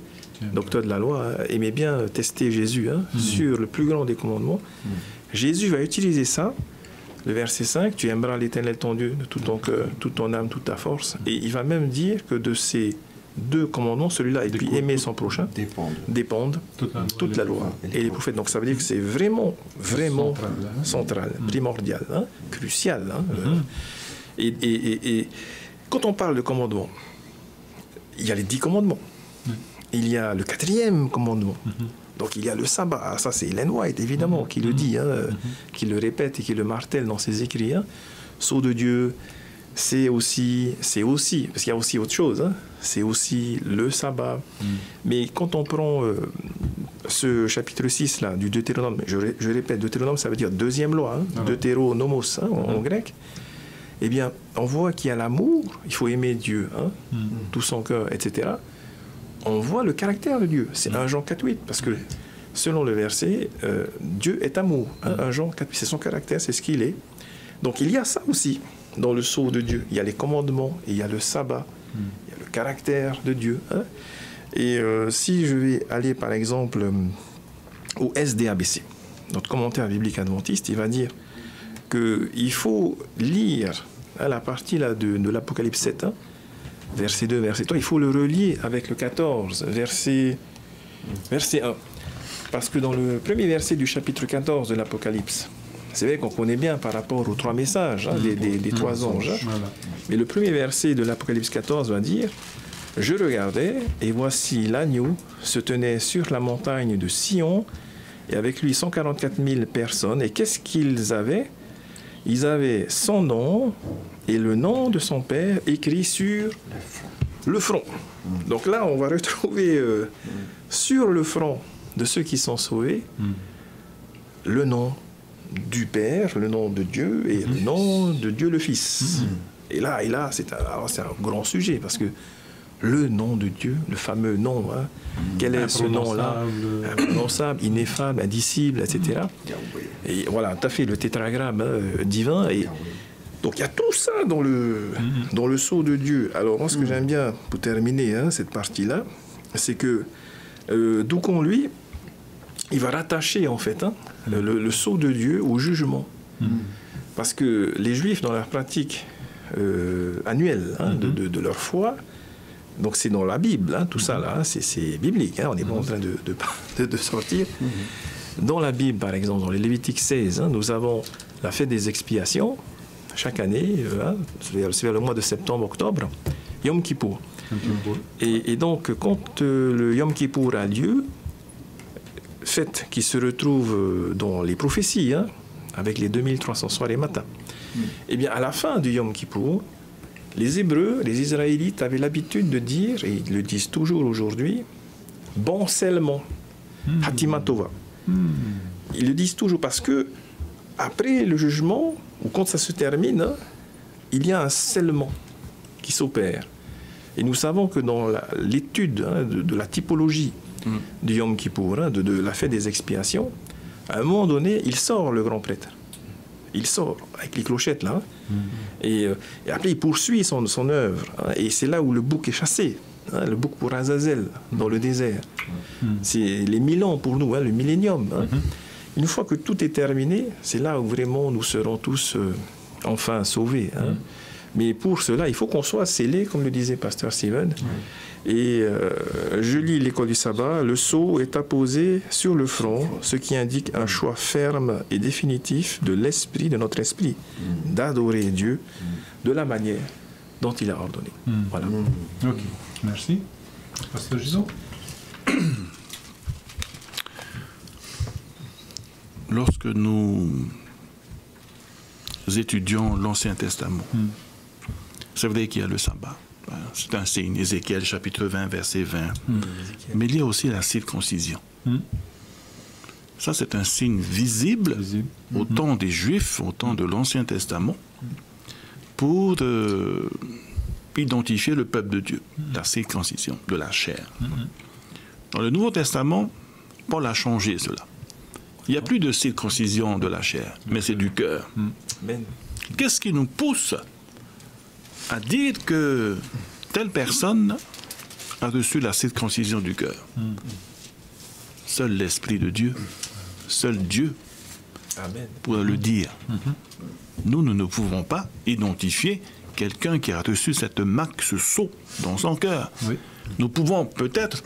docteurs de la loi aimaient bien tester Jésus sur le plus grand des commandements. Jésus va utiliser ça le verset 5, tu aimeras l'Éternel ton Dieu de tout ton cœur, toute ton âme, toute ta force. Et il va même dire que de ces deux commandements, celui-là et puis aimer son prochain, dépendent toute la loi et les prophètes. Donc ça veut dire que c'est vraiment central, primordial, hein, crucial. Hein, et quand on parle de commandements, il y a les 10 commandements. Il y a le 4e commandement. Donc il y a le sabbat. Ah, ça c'est Ellen White évidemment qui le dit, hein, qui le répète et qui le martèle dans ses écrits. Hein. Sceau de Dieu, c'est aussi, parce qu'il y a aussi autre chose, hein, c'est aussi le sabbat. Mais quand on prend ce chapitre 6 là, du Deutéronome, je répète, Deutéronome ça veut dire deuxième loi, hein, Deutéronomos hein, en grec, eh bien on voit qu'il y a l'amour, il faut aimer Dieu, hein, tout son cœur, etc. On voit le caractère de Dieu. C'est 1 Jean 4,8, parce que selon le verset, Dieu est amour. Hein, 1 Jean 4,8, c'est son caractère, c'est ce qu'il est. Donc il y a ça aussi dans le sceau de Dieu. Il y a les commandements, et il y a le sabbat, il y a le caractère de Dieu. Hein. Et si je vais aller par exemple au SDABC, notre commentaire biblique adventiste, il va dire qu'il faut lire hein, la partie là, de l'Apocalypse 7, hein, verset 2, verset 3, il faut le relier avec le 14, verset 1. Parce que dans le premier verset du chapitre 14 de l'Apocalypse, c'est vrai qu'on connaît bien par rapport aux 3 messages, hein, des 3 anges. Hein. Voilà. Mais le premier verset de l'Apocalypse 14 va dire « Je regardais, et voici l'agneau se tenait sur la montagne de Sion, et avec lui 144 000 personnes. Et qu'est-ce qu'ils avaient? Ils avaient son nom et le nom de son père écrit sur le front. » Donc là, on va retrouver sur le front de ceux qui sont sauvés le nom du Père, le nom de Dieu et le nom de Dieu le Fils. Et là c'est un grand sujet parce que le nom de Dieu, le fameux nom, hein, quel est ce nom-là? Imprononçable, ineffable, indicible, etc. Et voilà, tu as fait le tétragramme hein, divin. Et donc il y a tout ça dans le sceau de Dieu. Alors moi, ce que j'aime bien, pour terminer hein, cette partie-là, c'est que Doucon, lui, il va rattacher en fait hein, le sceau de Dieu au jugement. Parce que les Juifs, dans leur pratique annuelle hein, de leur foi, donc c'est dans la Bible, hein, tout ça là, hein, c'est biblique, hein, on n'est pas en train de sortir. Dans la Bible, par exemple, dans les Lévitique 16, hein, nous avons la fête des expiations, chaque année, hein, c'est vers le mois de septembre-octobre, Yom Kippour. Et donc, quand le Yom Kippour a lieu, fête qui se retrouve dans les prophéties, hein, avec les 2300 soirs et matins, eh bien, à la fin du Yom Kippour, les Hébreux, les Israélites avaient l'habitude de dire, et ils le disent toujours aujourd'hui, bon scellement, Hatima Tova. Ils le disent toujours parce que après le jugement, ou quand ça se termine, hein, il y a un scellement qui s'opère. Et nous savons que dans l'étude hein, de la typologie du Yom Kippour, hein, de la fête des expiations, à un moment donné, il sort le grand prêtre. Il sort avec les clochettes là, et après il poursuit son œuvre. Hein, et c'est là où le bouc est chassé, hein, le bouc pour Azazel dans le désert. C'est les 1000 ans pour nous, hein, le millénium. Hein. Une fois que tout est terminé, c'est là où vraiment nous serons tous enfin sauvés. Hein. Mais pour cela, il faut qu'on soit scellé, comme le disait Pasteur Steven. Et je lis l'école du sabbat, le sceau est apposé sur le front, ce qui indique un choix ferme et définitif de l'esprit, de notre esprit, d'adorer Dieu de la manière dont il a ordonné. Voilà. Ok, merci. Pasteur Gisot. Lorsque nous étudions l'Ancien Testament, c'est vrai qu'il y a le sabbat. C'est un signe, Ézéchiel chapitre 20, verset 20. Mais il y a aussi la circoncision. Ça, c'est un signe visible au temps des Juifs, au temps de l'Ancien Testament, pour identifier le peuple de Dieu, la circoncision de la chair. Dans le Nouveau Testament, Paul a changé cela. Il n'y a plus de circoncision de la chair, mais c'est du cœur. Qu'est-ce qui nous pousse à dire que telle personne a reçu la circoncision du cœur? Seul l'Esprit de Dieu, seul Dieu Amen. pour le dire. Nous ne pouvons pas identifier quelqu'un qui a reçu cette marque, ce sceau dans son cœur. Oui. Nous pouvons peut-être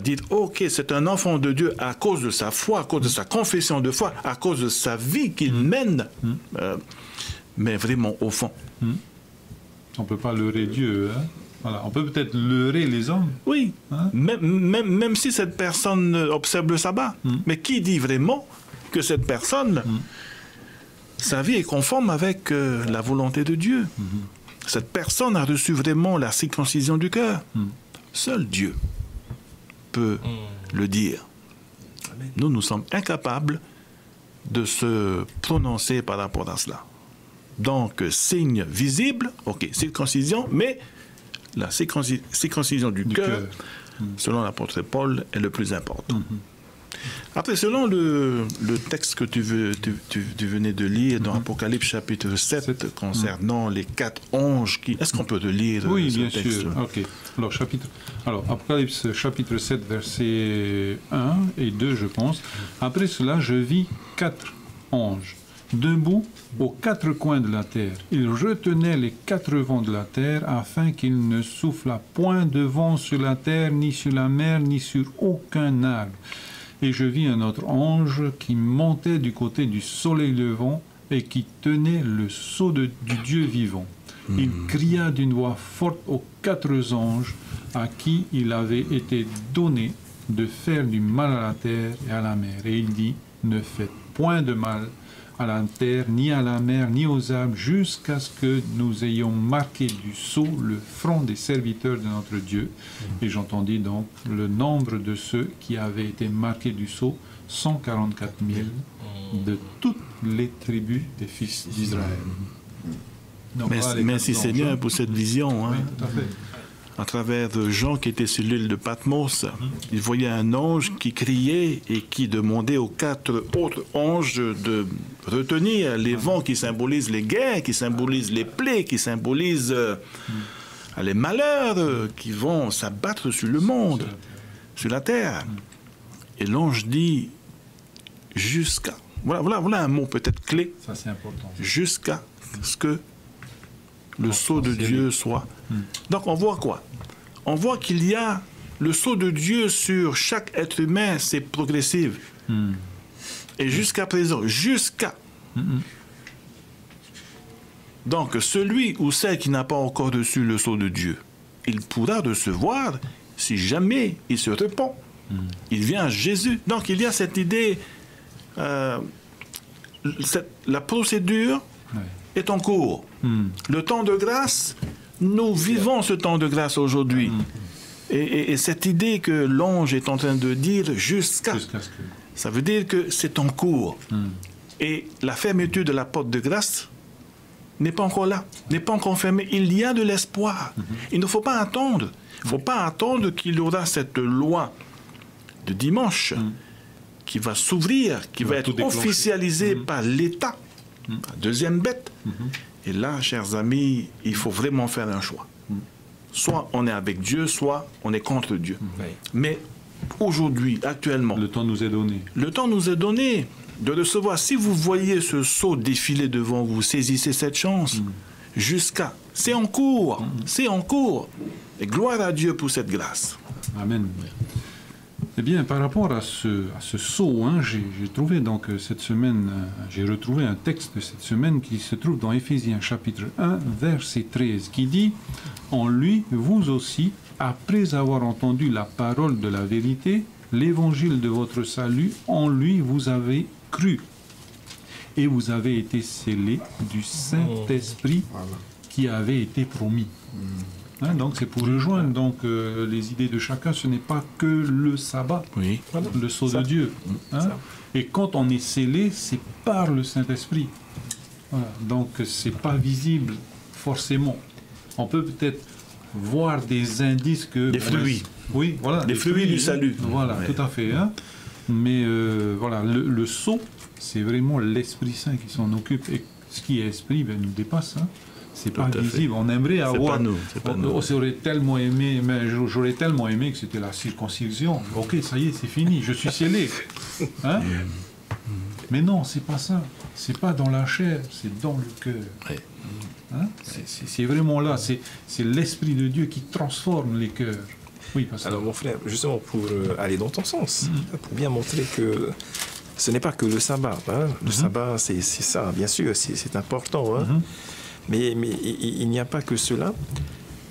dire, ok, c'est un enfant de Dieu à cause de sa foi, à cause de sa confession de foi, à cause de sa vie qu'il mène, mais vraiment au fond. On ne peut pas leurrer Dieu. Hein? Voilà. On peut peut-être leurrer les hommes. Oui, Hein? même si cette personne observe le sabbat. Mais qui dit vraiment que cette personne, sa vie est conforme avec la volonté de Dieu? Cette personne a reçu vraiment la circoncision du cœur. Seul Dieu peut le dire. Amen. Nous sommes incapables de se prononcer par rapport à cela. Donc, signe visible, ok, circoncision, mais la circoncision du cœur, selon l'apôtre Paul, est le plus important. Après, selon le texte que tu venais de lire dans Apocalypse chapitre 7, concernant les 4 anges, est-ce qu'on peut le lire? Oui, ce bien texte? sûr. Ok. Alors, Apocalypse chapitre 7, versets 1 et 2, je pense. Après cela, je vis 4 anges, debout aux 4 coins de la terre. Ils retenaient les 4 vents de la terre afin qu'il ne soufflât point de vent sur la terre, ni sur la mer, ni sur aucun arbre. Et je vis un autre ange qui montait du côté du soleil levant et qui tenait le sceau du Dieu vivant. Il cria d'une voix forte aux 4 anges à qui il avait été donné de faire du mal à la terre et à la mer. Et il dit, ne faites point de mal à la terre, ni à la mer, ni aux arbres, jusqu'à ce que nous ayons marqué du sceau le front des serviteurs de notre Dieu. Et j'entendis donc le nombre de ceux qui avaient été marqués du sceau, 144 000 de toutes les tribus des fils d'Israël. Donc, voilà les Merci 4 Seigneur anges. pour cette vision. Hein. Oui, tout à fait. À travers Jean qui était sur l'île de Patmos, il voyait un ange qui criait et qui demandait aux 4 autres anges de retenir les vents qui symbolisent les guerres, qui symbolisent les plaies, qui symbolisent les malheurs qui vont s'abattre sur le monde, sur la terre. Et l'ange dit jusqu'à. Voilà un mot peut-être clé. Ça, c'est important. Jusqu'à ce que le sceau de Dieu soit. Donc on voit quoi? On voit qu'il y a le sceau de Dieu sur chaque être humain, c'est progressif. Et jusqu'à présent, Donc celui ou celle qui n'a pas encore reçu le sceau de Dieu, il pourra recevoir si jamais il se repent. Il vient à Jésus. Donc il y a cette idée, la procédure est en cours. Le temps de grâce, nous vivons ce temps de grâce aujourd'hui. Et cette idée que l'ange est en train de dire jusqu'à ce que... Ça veut dire que c'est en cours. Et la fermeture de la porte de grâce n'est pas encore là, n'est pas encore fermée. Il y a de l'espoir. Il ne faut pas attendre. Il ne faut pas attendre qu'il y aura cette loi de dimanche qui va s'ouvrir, qui va être officialisée par l'État, la deuxième bête. Et là, chers amis, il faut vraiment faire un choix. Soit on est avec Dieu, soit on est contre Dieu. Mais aujourd'hui, actuellement... Le temps nous est donné. Le temps nous est donné de recevoir. Si vous voyez ce sceau défiler devant vous, saisissez cette chance. Jusqu'à... C'est en cours. C'est en cours. Et gloire à Dieu pour cette grâce. Amen. Eh bien, par rapport à ce sceau, j'ai trouvé donc cette semaine, j'ai retrouvé un texte de cette semaine qui se trouve dans Éphésiens chapitre 1, verset 13, qui dit « En lui, vous aussi, après avoir entendu la parole de la vérité, l'évangile de votre salut, en lui vous avez cru, et vous avez été scellés du Saint-Esprit qui avait été promis. » Donc c'est pour rejoindre donc, les idées de chacun, ce n'est pas que le sabbat, le sceau de Dieu. Et quand on est scellé, c'est par le Saint-Esprit. Voilà. Donc c'est pas visible forcément. On peut peut-être voir des indices que... Des fruits. Oui, voilà. Des fruits du salut. Voilà, tout à fait. Mais voilà, le sceau, c'est vraiment l'Esprit Saint qui s'en occupe. Et ce qui est esprit nous dépasse. C'est pas visible. On aimerait avoir. J'aurais tellement aimé, mais j'aurais tellement aimé que c'était la circoncision. Ok, ça y est, c'est fini. Je suis scellé. Mais non, c'est pas ça. C'est pas dans la chair, c'est dans le cœur. Ouais. Hein? C'est vraiment là. C'est l'Esprit de Dieu qui transforme les cœurs. Oui, pasteur. Alors mon frère, justement pour aller dans ton sens, pour bien montrer que ce n'est pas que le sabbat. Hein. Le sabbat, c'est ça, bien sûr, c'est important. Hein. Mais il n'y a pas que cela.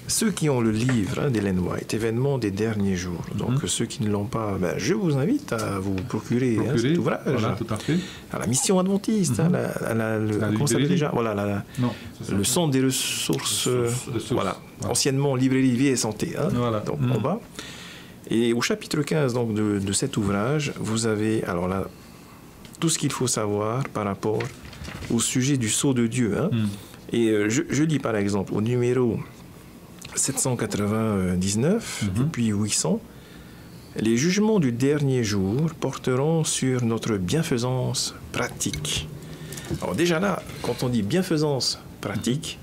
Ceux qui ont le livre d'Ellen White, Événements des derniers jours, donc ceux qui ne l'ont pas, ben, je vous invite à vous procurer cet ouvrage. Voilà, tout à fait. À la mission adventiste, comment ça s'appelle déjà, voilà, Non, le centre des ressources, voilà, anciennement librairie Vie et Santé, hein, voilà. donc en bas. Et au chapitre 15 donc, de cet ouvrage, vous avez alors là tout ce qu'il faut savoir par rapport au sujet du sceau de Dieu. Hein. Et je lis par exemple au numéro 799 et puis 800, les jugements du dernier jour porteront sur notre bienfaisance pratique. Alors déjà là, quand on dit bienfaisance pratique,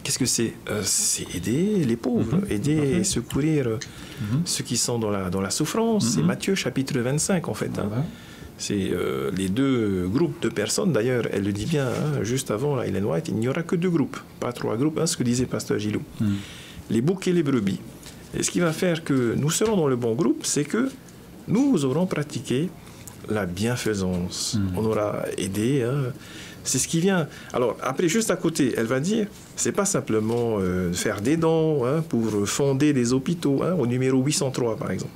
qu'est-ce que c'est? C'est aider les pauvres, aider et secourir ceux qui sont dans la souffrance. C'est Matthieu chapitre 25 en fait. Hein. C'est les deux groupes de personnes. D'ailleurs, elle le dit bien, hein, juste avant, là, Ellen White, il n'y aura que deux groupes, pas trois groupes, hein, ce que disait Pasteur Gilou. Les boucs et les brebis. Et ce qui va faire que nous serons dans le bon groupe, c'est que nous aurons pratiqué la bienfaisance. On aura aidé. Hein. C'est ce qui vient. Alors, après, juste à côté, elle va dire, c'est pas simplement faire des dons hein, pour fonder des hôpitaux, hein, au numéro 803 par exemple.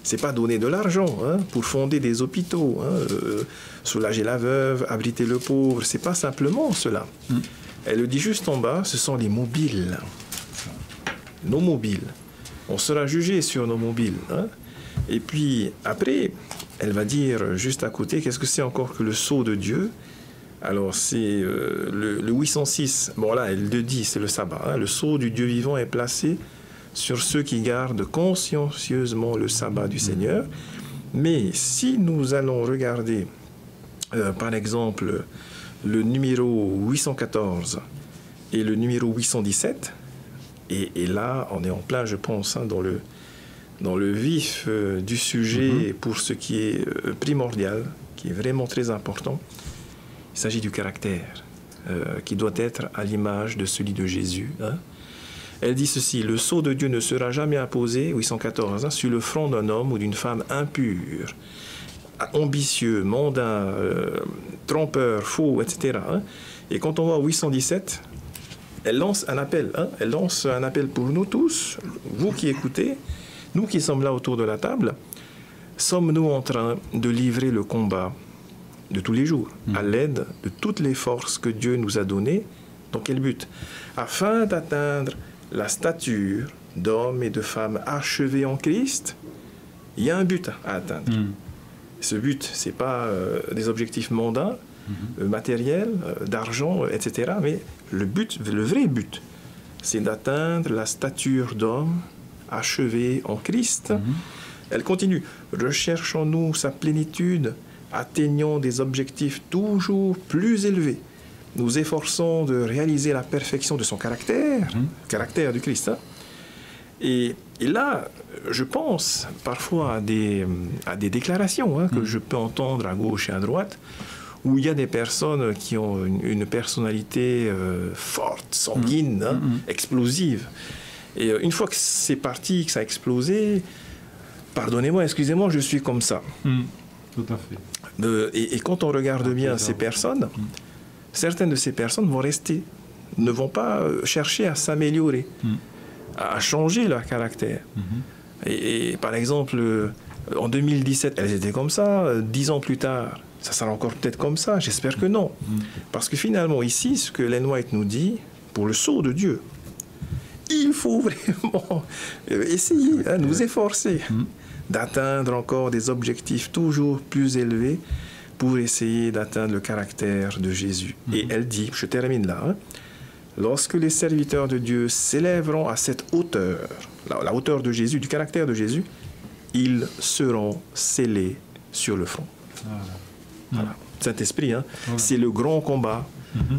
C'est pas donner de l'argent hein, pour fonder des hôpitaux, hein, soulager la veuve, abriter le pauvre. C'est pas simplement cela. Elle le dit juste en bas, ce sont les mobiles. Nos mobiles. On sera jugé sur nos mobiles. Hein. Et puis après, elle va dire juste à côté, qu'est-ce que c'est encore que le sceau de Dieu? Alors c'est le 806. Bon là, elle le dit, c'est le sabbat. Hein. Le sceau du Dieu vivant est placé sur ceux qui gardent consciencieusement le sabbat du Seigneur. Mais si nous allons regarder, par exemple, le numéro 814 et le numéro 817, et là, on est en plein, je pense, hein, dans le vif du sujet pour ce qui est primordial, qui est vraiment très important. Il s'agit du caractère, qui doit être à l'image de celui de Jésus. Hein. Elle dit ceci, le sceau de Dieu ne sera jamais imposé, 814, hein, sur le front d'un homme ou d'une femme impure, ambitieux, mondain, trompeur, faux, etc. Hein. Et quand on va au 817, elle lance un appel. Hein. Elle lance un appel pour nous tous, vous qui écoutez, nous qui sommes là autour de la table. Sommes-nous en train de livrer le combat de tous les jours, à l'aide de toutes les forces que Dieu nous a données? Dans quel but? Afin d'atteindre la stature d'hommes et de femmes achevés en Christ, il y a un but à atteindre. Ce but, ce n'est pas des objectifs mondains, matériels, d'argent, etc. Mais le vrai but, c'est d'atteindre la stature d'homme achevé en Christ. Elle continue. Recherchons-nous sa plénitude, atteignons des objectifs toujours plus élevés. Nous efforçons de réaliser la perfection de son caractère, caractère du Christ. Hein. Et là, je pense parfois à des déclarations hein, que je peux entendre à gauche et à droite, où il y a des personnes qui ont une personnalité forte, sanguine, hein, explosive. Et une fois que c'est parti, que ça a explosé, pardonnez-moi, excusez-moi, je suis comme ça. Tout à fait. Et quand on regarde bien ces personnes, certaines de ces personnes vont rester, ne vont pas chercher à s'améliorer, à changer leur caractère. Et par exemple, en 2017, elles étaient comme ça, 10 ans plus tard, ça sera encore peut-être comme ça, j'espère que non. Parce que finalement, ici, ce que Ellen White nous dit, pour le sceau de Dieu, il faut vraiment essayer, hein, nous efforcer d'atteindre encore des objectifs toujours plus élevés pour essayer d'atteindre le caractère de Jésus. Et elle dit, je termine là, hein, lorsque les serviteurs de Dieu s'élèveront à cette hauteur, la hauteur de Jésus, du caractère de Jésus, ils seront scellés sur le front. Voilà. Saint-Esprit, hein, c'est le grand combat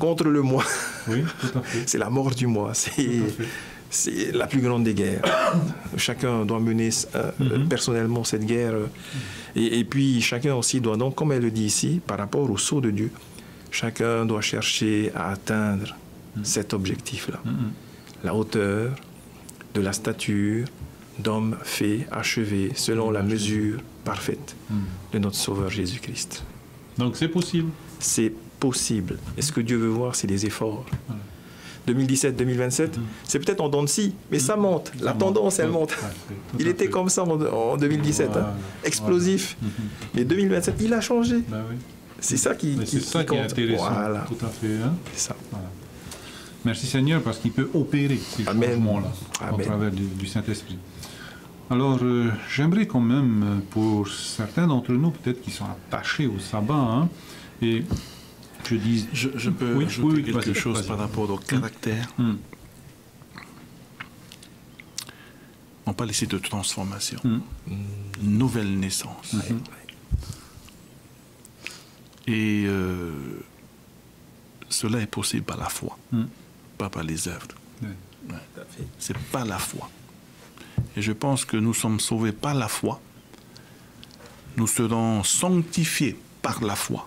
contre le moi. Oui, tout à fait. C'est la mort du moi. C'est la plus grande des guerres. Chacun doit mener personnellement cette guerre. Et puis chacun aussi doit donc, comme elle le dit ici, par rapport au sceau de Dieu, chacun doit chercher à atteindre cet objectif-là. La hauteur de la stature d'homme fait, achevé, selon la mesure parfaite de notre Sauveur Jésus-Christ. Donc c'est possible. C'est possible. Et ce que Dieu veut voir, c'est des efforts. 2017-2027, c'est peut-être en dents de scie, mais ça monte. La tendance, elle monte. Il était comme ça en 2017, explosif. Mais 2027, il a changé. C'est ça qui compte. C'est ça qui est intéressant. Voilà. Tout à fait. Hein? C'est ça. Voilà. Merci Seigneur, parce qu'il peut opérer ces changements-là au travers du Saint-Esprit. Alors, j'aimerais quand même, pour certains d'entre nous, peut-être qui sont attachés au sabbat, hein, et je dis... Je peux ajouter quelque chose par rapport au caractère. On parle ici de transformation, nouvelle naissance. Et cela est possible par la foi, pas par les œuvres. C'est pas la foi. Et je pense que nous sommes sauvés par la foi. Nous serons sanctifiés par la foi.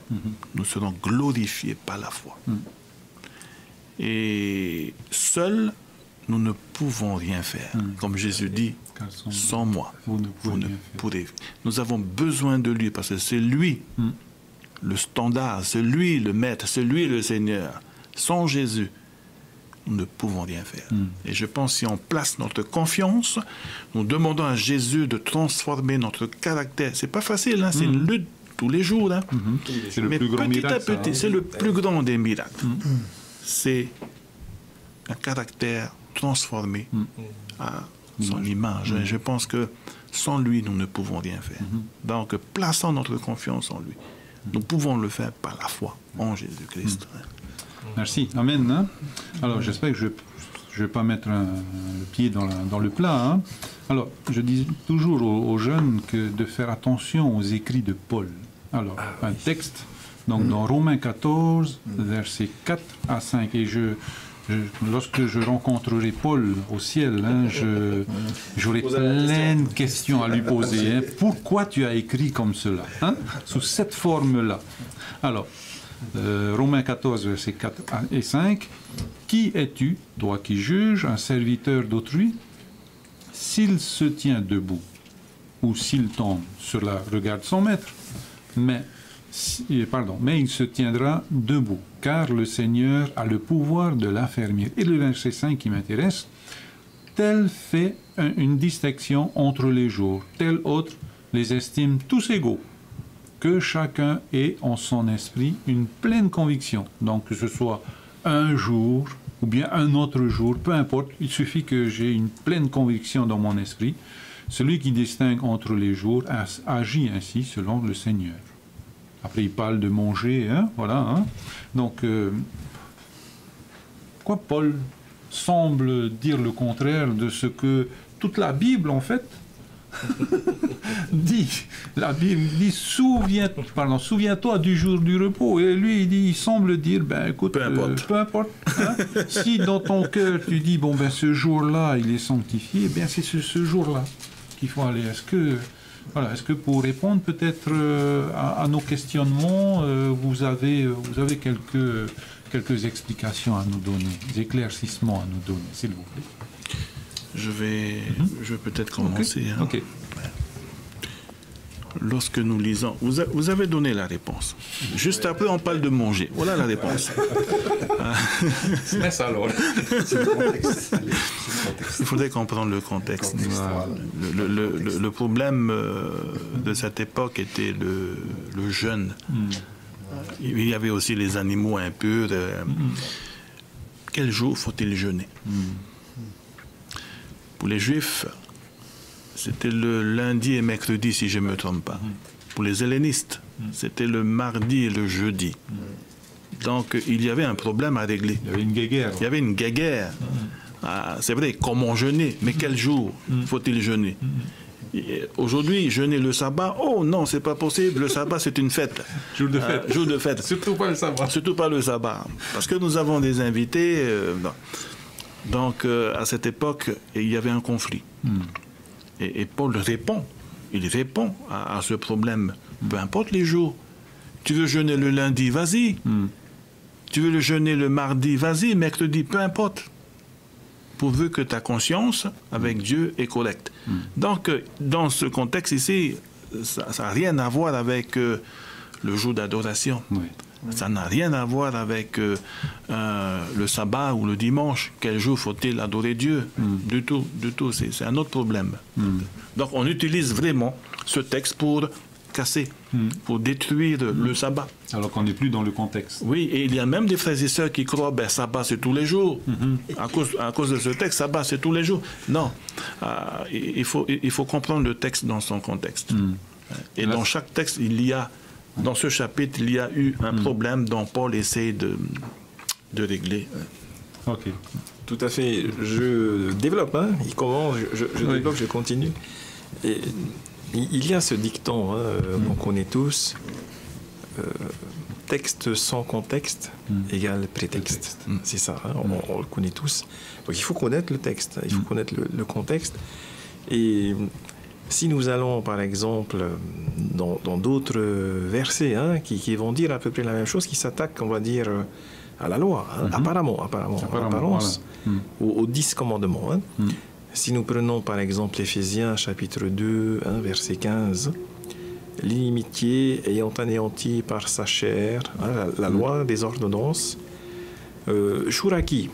Nous serons glorifiés par la foi. Et seuls, nous ne pouvons rien faire. Comme Jésus dit, sans moi, vous ne pourrez. Nous avons besoin de lui parce que c'est lui le standard, c'est lui le maître, c'est lui le Seigneur. Sans Jésus, nous ne pouvons rien faire. Et je pense que si on place notre confiance, nous demandons à Jésus de transformer notre caractère. C'est pas facile, hein, c'est une lutte tous les jours. Hein. C'est le Mais plus grand petit miracle, à petit, c'est le plus grand des miracles. C'est un caractère transformé à son image. Et je pense que sans lui, nous ne pouvons rien faire. Donc, plaçons notre confiance en lui. Nous pouvons le faire par la foi en Jésus-Christ. Merci. Amen. Hein? Alors, j'espère que je ne vais pas mettre le pied dans le plat. Hein? Alors, je dis toujours aux jeunes de faire attention aux écrits de Paul. Alors, un texte, donc dans Romains 14, versets 4 à 5. Et lorsque je rencontrerai Paul au ciel, hein, j'aurai plein de questions à lui poser. Hein. Pourquoi tu as écrit comme cela, hein, sous cette forme-là? Alors, Romains 14, versets 4 et 5. Qui es-tu, toi qui juges, un serviteur d'autrui, s'il se tient debout ou s'il tombe, cela regarde son maître, mais il se tiendra debout, car le Seigneur a le pouvoir de l'affermir. Et le verset 5 qui m'intéresse, tel fait une distinction entre les jours, tel autre les estime tous égaux, que chacun ait en son esprit une pleine conviction. Donc que ce soit un jour ou bien un autre jour, peu importe, il suffit que j'ai une pleine conviction dans mon esprit. Celui qui distingue entre les jours agit ainsi selon le Seigneur. Après, il parle de manger, hein, voilà. Hein. Donc, quoi, Paul semble dire le contraire de ce que toute la Bible, en fait, dit. La Bible dit, souviens-toi du jour du repos. Et lui, il semble dire, ben écoute, peu importe. Hein. Si dans ton cœur, tu dis, bon, ben ce jour-là, il est sanctifié, ben c'est ce jour-là qu'il faut aller. Est-ce que pour répondre peut-être à nos questionnements, vous avez quelques explications à nous donner, des éclaircissements à nous donner, s'il vous plaît? Je vais peut-être commencer. Okay. Hein. Okay. Lorsque nous lisons, vous avez donné la réponse. Juste après, on parle de manger. Voilà la réponse. C'est ça alors. Il faudrait comprendre le contexte. Le problème de cette époque était le jeûne. Il y avait aussi les animaux impurs. Quel jour faut-il jeûner? Pour les Juifs, c'était le lundi et mercredi, si je ne me trompe pas. Pour les hellénistes, c'était le mardi et le jeudi. Donc, il y avait un problème à régler. Il y avait une guéguerre. Il y avait une guéguerre. C'est vrai, comment jeûner? Mais quel jour faut-il jeûner? Aujourd'hui, jeûner le sabbat, oh non, c'est pas possible, le sabbat c'est une fête. Jour de fête. Jour de fête. Surtout pas le sabbat. Surtout pas le sabbat. Parce que nous avons des invités. Donc, à cette époque, il y avait un conflit. Et Paul répond il répond à ce problème. Peu importe les jours. Tu veux jeûner le lundi, vas-y. Tu veux le jeûner le mardi, vas-y. Mercredi, peu importe. Pourvu que ta conscience avec Dieu est correcte. Donc, dans ce contexte ici, ça n'a rien à voir avec le jour d'adoration. Oui. Ça n'a rien à voir avec le sabbat ou le dimanche. Quel jour faut-il adorer Dieu? Du tout, du tout. C'est un autre problème. Donc, on utilise vraiment ce texte pour casser, pour détruire le sabbat. Alors qu'on n'est plus dans le contexte. Oui, et il y a même des frères et sœurs qui croient, ben, sabbat c'est tous les jours. À cause de ce texte, sabbat c'est tous les jours. Non, il faut comprendre le texte dans son contexte. Et dans chaque texte, dans ce chapitre, il y a eu un problème dont Paul essaie de régler. Ok. Tout à fait. Je développe, hein. Il commence, je développe, je continue. Et il y a ce dicton, qu'on connaît tous, texte sans contexte égale prétexte. C'est ça, hein, on le connaît tous. Donc il faut connaître le texte, il faut connaître le contexte. Et si nous allons, par exemple, dans d'autres versets qui vont dire à peu près la même chose, qui s'attaquent, on va dire, à la loi, hein, apparemment, en apparence, voilà. Aux 10 commandements. Hein. Si nous prenons par exemple Éphésiens chapitre 2, verset 15, l'inimitié ayant anéanti par sa chair, hein, la loi des ordonnances, Chouraki,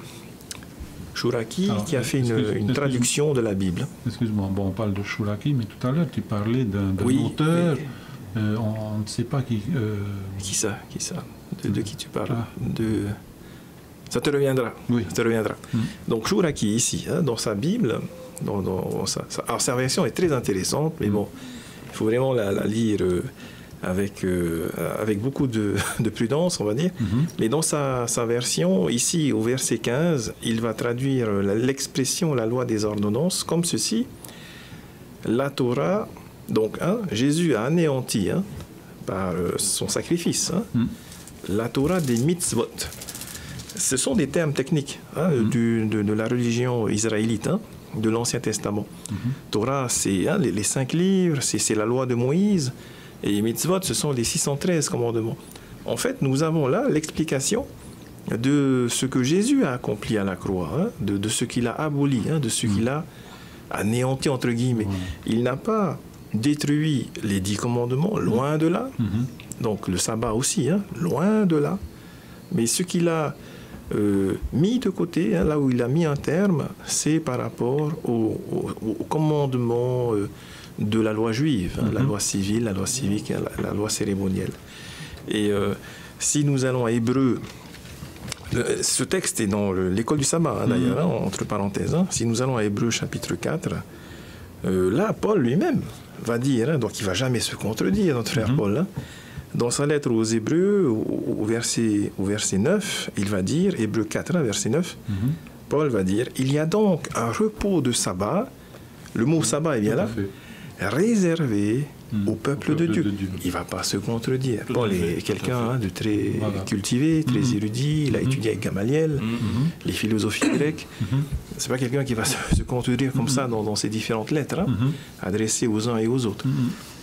qui a fait une traduction de la Bible. Excuse-moi, bon, on parle de Chouraki, mais tout à l'heure tu parlais d'un auteur, on ne sait pas qui... Qui ça de qui tu parles Ça te reviendra. Oui. Ça te reviendra. Donc Chouraki ici, hein, dans sa Bible, alors sa version est très intéressante, mais bon, il faut vraiment la lire avec beaucoup de prudence, on va dire. Mais dans sa version, ici, au verset 15, il va traduire l'expression la loi des ordonnances comme ceci. La Torah, donc, Jésus a anéanti par son sacrifice, la Torah des mitzvot. Ce sont des termes techniques de la religion israélite, de l'Ancien Testament. Torah, c'est les 5 livres, c'est la loi de Moïse, et mitzvot, ce sont les 613 commandements. En fait, nous avons là l'explication de ce que Jésus a accompli à la croix, de ce qu'il a aboli, de ce qu'il a anéanti, entre guillemets. Il n'a pas détruit les 10 commandements, loin de là. Donc le sabbat aussi, loin de là. Mais ce qu'il a mis de côté, là où il a mis un terme, c'est par rapport au commandement de la loi juive, la loi civile, la loi civique, la loi cérémonielle. Et si nous allons à Hébreux, ce texte est dans l'école du sabbat, d'ailleurs, entre parenthèses. Si nous allons à Hébreux chapitre 4, là, Paul lui-même va dire, donc il ne va jamais se contredire, notre frère Paul, dans sa lettre aux Hébreux, au verset 9, il va dire, Hébreux 4, verset 9, Paul va dire, il y a donc un repos de sabbat, le mot sabbat est bien là, réservé au peuple de Dieu. Il ne va pas se contredire. Paul est quelqu'un de très cultivé, très érudit, il a étudié avec Gamaliel, les philosophies grecques. Ce n'est pas quelqu'un qui va se contredire comme ça dans ses différentes lettres, adressées aux uns et aux autres.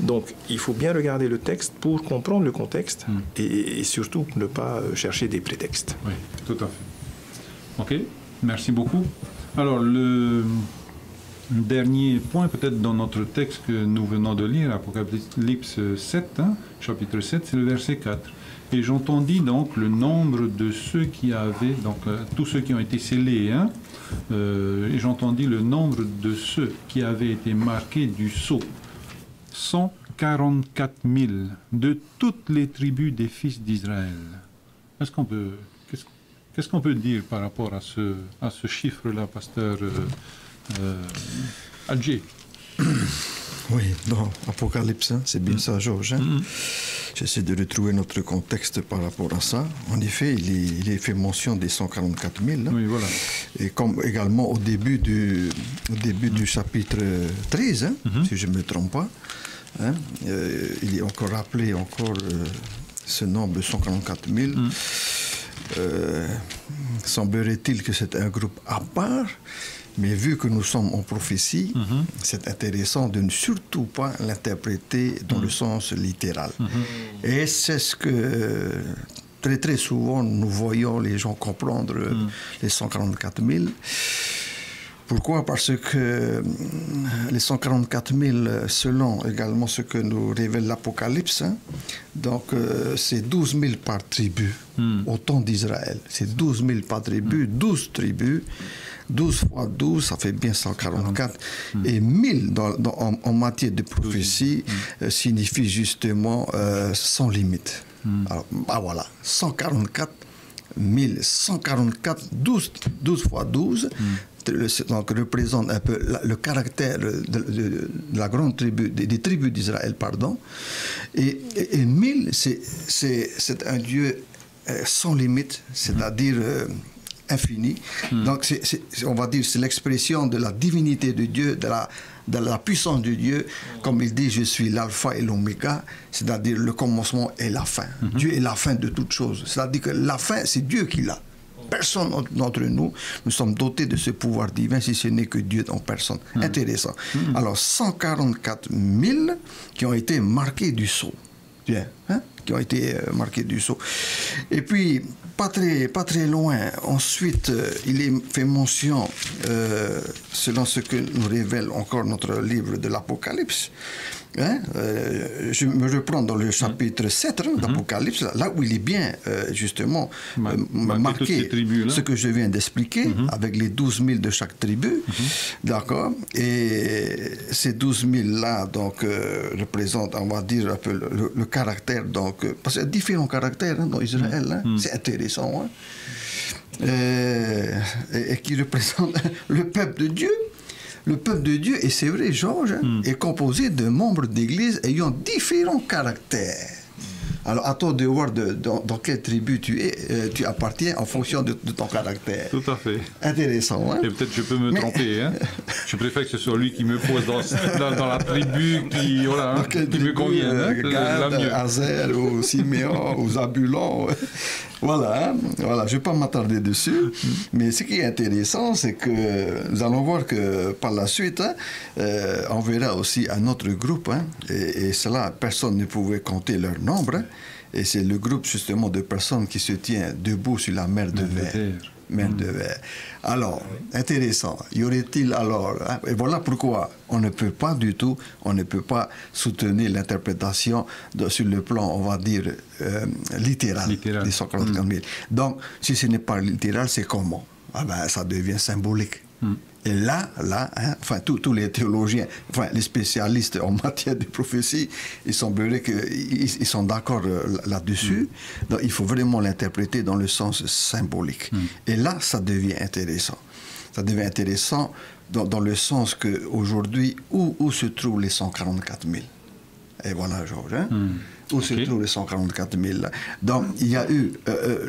Donc, il faut bien regarder le texte pour comprendre le contexte et surtout ne pas chercher des prétextes. Oui, tout à fait. OK, merci beaucoup. Alors, le dernier point, peut-être dans notre texte que nous venons de lire, Apocalypse 7, chapitre 7, c'est le verset 4. Et j'entendis donc le nombre de ceux qui avaient, donc tous ceux qui ont été scellés, et j'entendis le nombre de ceux qui avaient été marqués du sceau, 144 000 de toutes les tribus des fils d'Israël. Qu'est-ce qu'on peut dire par rapport à ce chiffre-là, pasteur Adjé? Oui, dans Apocalypse, c'est bien ça, Georges. J'essaie de retrouver notre contexte par rapport à ça. En effet, il est fait mention des 144 000. Oui, voilà. Et comme également au début du chapitre 13, si je ne me trompe pas, il est encore rappelé ce nombre de 144 000. semblerait-il que c'est un groupe à part, mais vu que nous sommes en prophétie, c'est intéressant de ne surtout pas l'interpréter dans le sens littéral. Et c'est ce que très très souvent nous voyons les gens comprendre les 144 000. Pourquoi? Parce que les 144 000, selon également ce que nous révèle l'Apocalypse, donc c'est 12 000 par tribu au temps d'Israël. C'est 12 000 par tribu, 12 tribus, 12 fois 12, ça fait bien 144. Et 1000 en matière de prophétie signifie justement sans limite. Alors, voilà, 144 000, 144, 12 fois 12, donc représente un peu le caractère de la grande tribu, des tribus d'Israël, pardon. Et 1000, c'est un Dieu sans limite, c'est-à-dire infini. Donc, on va dire, c'est l'expression de la divinité de Dieu, de la puissance de Dieu. Comme il dit, je suis l'alpha et l'oméga, c'est-à-dire le commencement et la fin. Dieu est la fin de toute chose. C'est-à-dire que la fin, c'est Dieu qui l'a. Personne d'entre nous sommes dotés de ce pouvoir divin, si ce n'est que Dieu en personne. Intéressant. Alors, 144 000 qui ont été marqués du sceau. Bien, hein? Qui ont été marqués du sceau. Et puis, pas très loin, ensuite, il est fait mention, selon ce que nous révèle encore notre livre de l'Apocalypse. Hein, je me reprends dans le chapitre 7 d'Apocalypse, là où il est bien justement marqué ce que je viens d'expliquer, avec les 12 000 de chaque tribu, d'accord. Et ces 12 000 là donc représentent, on va dire, un peu le caractère, donc parce qu'il y a différents caractères dans Israël, c'est intéressant, et qui représente le peuple de Dieu. Le peuple de Dieu, et c'est vrai, Georges, est composé de membres d'église ayant différents caractères. Alors, à toi de voir dans quelle tribu tu appartiens en fonction de ton caractère. Tout à fait. Intéressant, hein? Et peut-être je peux me tromper, hein? Je préfère que ce soit lui qui me pose dans la tribu qui me convient. Gad, Azer, ou Siméon, ou Zabulon. Voilà, hein? Voilà, je ne vais pas m'attarder dessus. Mais ce qui est intéressant, c'est que nous allons voir que par la suite, on verra aussi un autre groupe, hein? Et cela, personne ne pouvait compter leur nombre. Hein? Et c'est le groupe justement de personnes qui se tient debout sur la mer de verre. Mer de verre. Alors, intéressant. Y aurait-il alors... Hein, et voilà pourquoi on ne peut pas du tout, on ne peut pas soutenir l'interprétation sur le plan, on va dire, littéral. Des 144 000. Donc, si ce n'est pas littéral, c'est comment? Ah ben, ça devient symbolique. Et là, hein, enfin, tous les théologiens, enfin, les spécialistes en matière de prophétie, il semblerait qu'ils sont d'accord là-dessus. Donc, il faut vraiment l'interpréter dans le sens symbolique. Et là, ça devient intéressant. Ça devient intéressant dans le sens qu'aujourd'hui, où se trouvent les 144 000? Et voilà, Georges, hein? Où se trouvent les 144 000 là. Donc, il y a eu,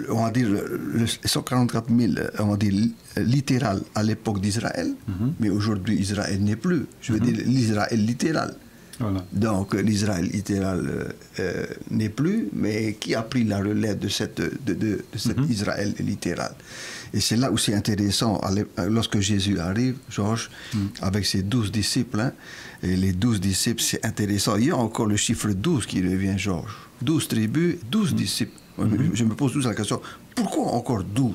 on va dire, les 144 000, on va dire, littéral à l'époque d'Israël, mais aujourd'hui, Israël n'est plus. Je veux dire, l'Israël littéral. Voilà. Donc, l'Israël littéral n'est plus, mais qui a pris la relève de cet Israël littéral? Et c'est là où c'est intéressant, lorsque Jésus arrive, Georges, avec ses 12 disciples, hein, et les 12 disciples, c'est intéressant. Il y a encore le chiffre 12 qui revient, Georges. 12 tribus, 12 disciples. Je me pose toujours la question, pourquoi encore 12?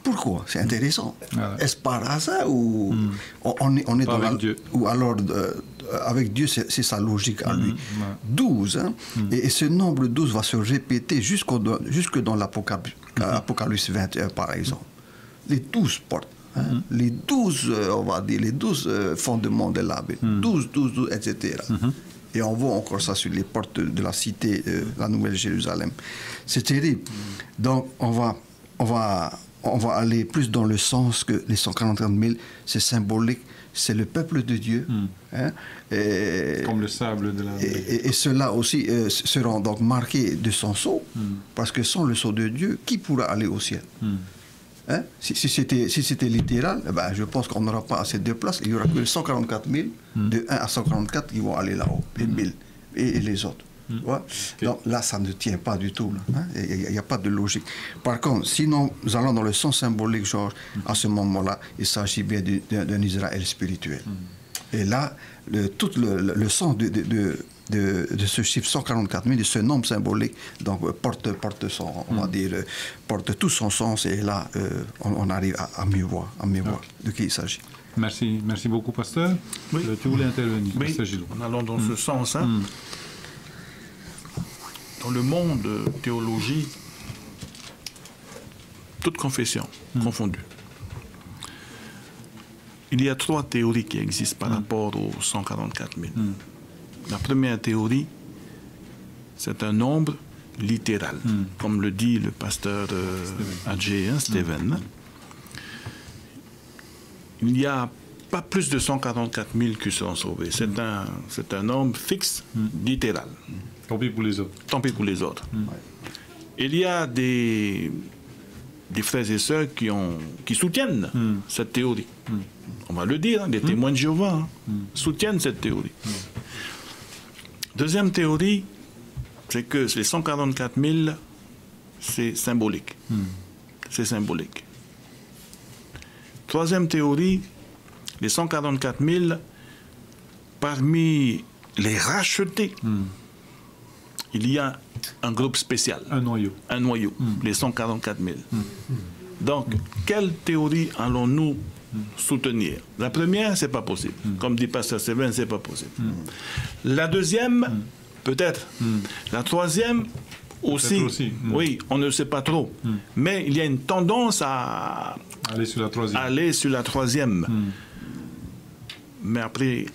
Pourquoi? C'est intéressant. Est-ce par hasard ou on est dans Dieu. Ou alors avec Dieu, c'est sa logique à lui. 12, hein? Et ce nombre 12 va se répéter jusque dans l'Apocalypse 21, par exemple. Les 12 portes. Hein? Les 12, on va dire, les 12 fondements de la Bible. 12, etc. Et on voit encore ça sur les portes de la cité, la Nouvelle Jérusalem. C'est terrible. Donc, on va aller plus dans le sens que les 144 000, c'est symbolique, c'est le peuple de Dieu. Hein? Comme le sable de la mer. Et ceux-là aussi seront donc marqués de son sceau, parce que sans le sceau de Dieu, qui pourra aller au ciel? Hein? Si c'était littéral, ben, je pense qu'on n'aura pas assez de place. Il n'y aura que 144 000, de 1 à 144 qui vont aller là-haut, et 1000, et les autres. Ouais. Donc là, ça ne tient pas du tout. Il n'y a pas de logique. Par contre, si nous allons dans le sens symbolique, Georges, à ce moment-là, il s'agit bien d'un Israël spirituel. Et là, tout le sens de ce chiffre 144 000, de ce nombre symbolique, donc porte son, on va dire, porte tout son sens. Et là, on arrive à mieux voir de qui il s'agit. Merci beaucoup, pasteur. Oui. Tu voulais intervenir, Oui, pasteur Gilou. en allant dans ce sens, hein, dans le monde de théologie, toute confession confondue, il y a 3 théories qui existent par rapport aux 144 000. La première théorie, c'est un nombre littéral, comme le dit le pasteur Adjé, Steven. Il n'y a pas plus de 144 000 qui seront sauvés. C'est un nombre fixe, littéral. Tant pis pour les autres. Tant pis pour les autres. Il y a des frères et sœurs qui soutiennent cette théorie. On va le dire, des témoins de Jéhovah soutiennent cette théorie. Deuxième théorie, c'est que les 144 000, c'est symbolique. C'est symbolique. Troisième théorie, les 144 000, parmi les rachetés, il y a un groupe spécial. Un noyau. Un noyau, les 144 000. Donc, quelle théorie allons-nous soutenir? La première, c'est pas possible. Comme dit Pasteur Steven, c'est pas possible. La deuxième, peut-être. La troisième, aussi. Oui, on ne sait pas trop. Mais il y a une tendance à aller sur la troisième. Mais après,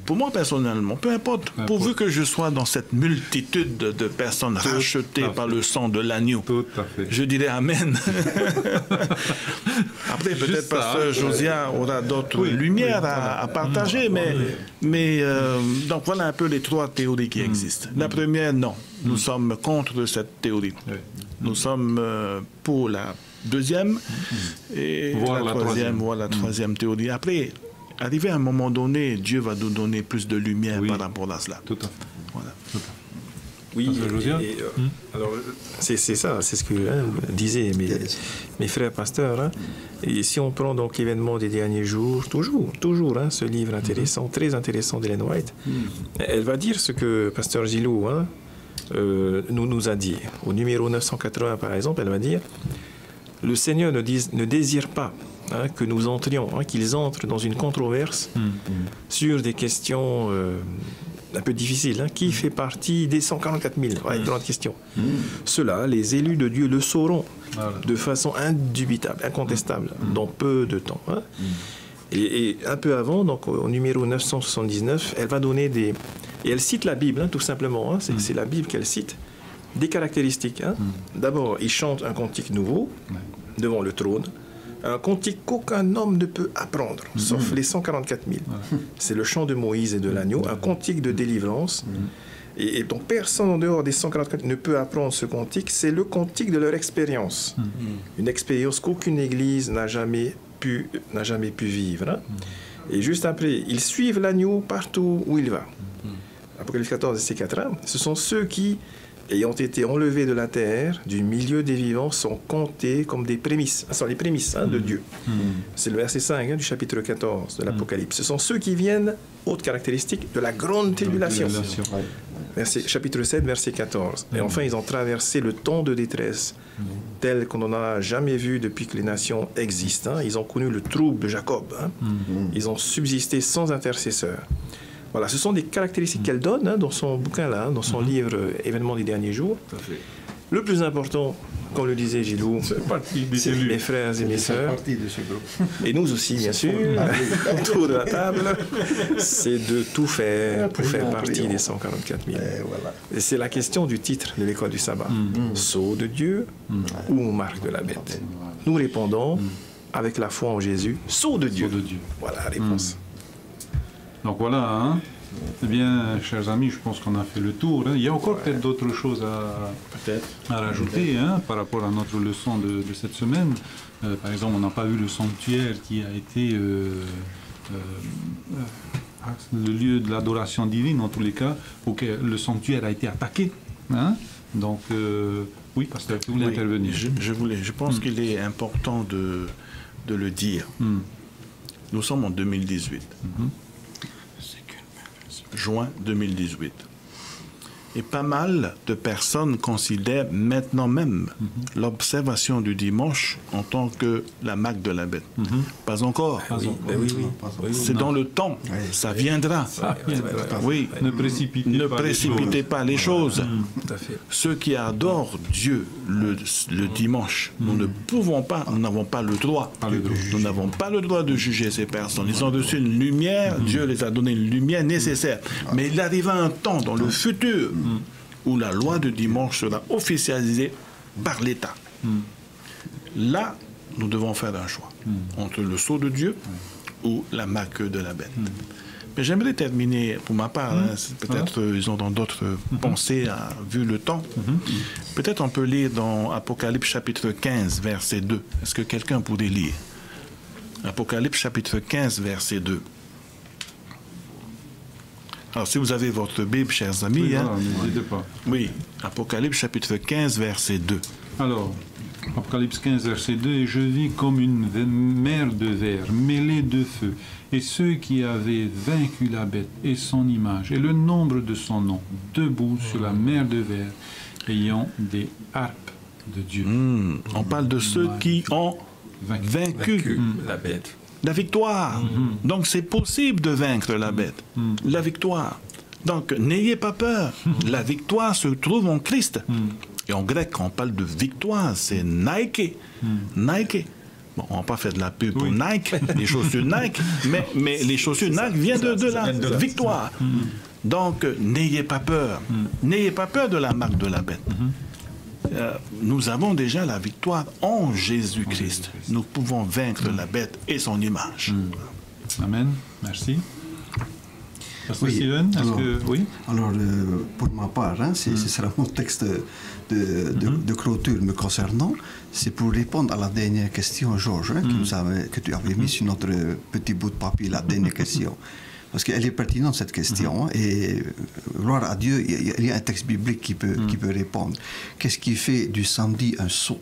pour moi personnellement, peu importe, pourvu que je sois dans cette multitude de personnes rachetées par le sang de l'agneau, je dirais Amen. Après, peut-être Pasteur Josiah aura d'autres lumières à partager, mais donc voilà un peu les 3 théories qui existent. La première, non, nous sommes contre cette théorie. Nous sommes pour la deuxième et la troisième théorie. Après, arrivé à un moment donné, Dieu va nous donner plus de lumière par rapport à cela. Tout à fait. Voilà. Oui, alors c'est ça, c'est ce que disaient mes frères pasteurs. Et si on prend donc l'événement des derniers jours, toujours ce livre intéressant, très intéressant d'Ellen White, elle va dire ce que pasteur Gilou nous a dit. Au numéro 980 par exemple, elle va dire: le Seigneur ne désire pas que nous entrions, qu'ils entrent dans une controverse sur des questions un peu difficiles. Qui fait partie des 144 000 grande question. Ceux-là, les élus de Dieu le sauront de façon indubitable, incontestable, dans peu de temps. Et un peu avant, donc au numéro 979, elle va donner des... Et elle cite la Bible, tout simplement. C'est la Bible qu'elle cite. Des caractéristiques. D'abord, il chante un cantique nouveau devant le trône. Un cantique qu'aucun homme ne peut apprendre, sauf les 144 000. C'est le chant de Moïse et de l'agneau, un cantique de délivrance. Et donc personne en dehors des 144 ne peut apprendre ce cantique. C'est le cantique de leur expérience. Une expérience qu'aucune église n'a jamais pu vivre. Et juste après, ils suivent l'agneau partout où il va. Apocalypse 14, verset 4. Ce sont ceux qui, ayant été enlevés de la terre, du milieu des vivants, sont comptés comme des prémices. Ce sont les prémices de Dieu. C'est le verset 5 du chapitre 14 de l'Apocalypse. Ce sont ceux qui viennent, autre caractéristique, de la grande tribulation. Chapitre 7, verset 14. Et enfin, ils ont traversé le temps de détresse, tel qu'on n'en a jamais vu depuis que les nations existent. Ils ont connu le trouble de Jacob. Ils ont subsisté sans intercesseur. Voilà, ce sont des caractéristiques qu'elle donne dans son bouquin-là, dans son livre Événements des derniers jours. Le plus important, comme le disait Gilou, c'est mes frères et mes sœurs, et nous aussi, bien sûr, autour de la table, c'est de tout faire pour faire partie des 144 000. Et c'est la question du titre de l'école du sabbat. Sceau de Dieu ou marque de la bête? Nous répondons, avec la foi en Jésus, sceau de Dieu. Voilà la réponse. Donc voilà, eh bien, chers amis, je pense qu'on a fait le tour. Il y a encore peut-être d'autres choses à rajouter par rapport à notre leçon de cette semaine. Par exemple, on n'a pas vu le sanctuaire qui a été le lieu de l'adoration divine, en tous les cas, auquel le sanctuaire a été attaqué. Hein? Donc, oui, pasteur, vous voulez intervenir? Je pense qu'il est important de le dire. Nous sommes en 2018. Juin 2018. Et pas mal de personnes considèrent maintenant même l'observation du dimanche en tant que la marque de la bête. Pas encore. C'est dans le temps. Ça viendra. Oui. Ne précipitez pas les choses. Ceux qui adorent Dieu le dimanche, nous ne pouvons pas, nous n'avons pas le droit. Nous n'avons pas le droit de juger ces personnes. Ils ont reçu une lumière, Dieu les a donné une lumière nécessaire. Mais il arrivera un temps dans le futur où la loi de dimanche sera officialisée par l'État. Là, nous devons faire un choix entre le sceau de Dieu ou la marque de la bête. Mais j'aimerais terminer, pour ma part, peut-être ils ont dans d'autres pensées, vu le temps, peut-être on peut lire dans Apocalypse chapitre 15, verset 2. Est-ce que quelqu'un pourrait lire? Apocalypse chapitre 15, verset 2. Alors, si vous avez votre Bible, chers amis... Oui, n'hésitez pas. Oui, Apocalypse chapitre 15, verset 2. Alors, Apocalypse 15, verset 2, « Et je vis comme une mer de verre mêlée de feu, et ceux qui avaient vaincu la bête et son image, et le nombre de son nom, debout sur la mer de verre, ayant des harpes de Dieu. » On parle de ceux qui ont vaincu la bête. La victoire. Donc c'est possible de vaincre la bête. La victoire. Donc n'ayez pas peur. La victoire se trouve en Christ. Et en grec, quand on parle de victoire, c'est Nike. Nike. Bon, on va pas faire de la pub pour Nike, les chaussures Nike, mais les chaussures Nike viennent de la victoire. Donc n'ayez pas peur. N'ayez pas peur de la marque de la bête. Nous avons déjà la victoire en Jésus-Christ. Nous pouvons vaincre la bête et son image. Amen. Merci. Steven, alors, pour ma part, ce sera mon texte de clôture me concernant. C'est pour répondre à la dernière question, Georges, que tu avais mis sur notre petit bout de papier, la dernière question. Parce qu'elle est pertinente, cette question. Et gloire à Dieu, il y a un texte biblique qui peut répondre. Qu'est-ce qui fait du samedi un sceau?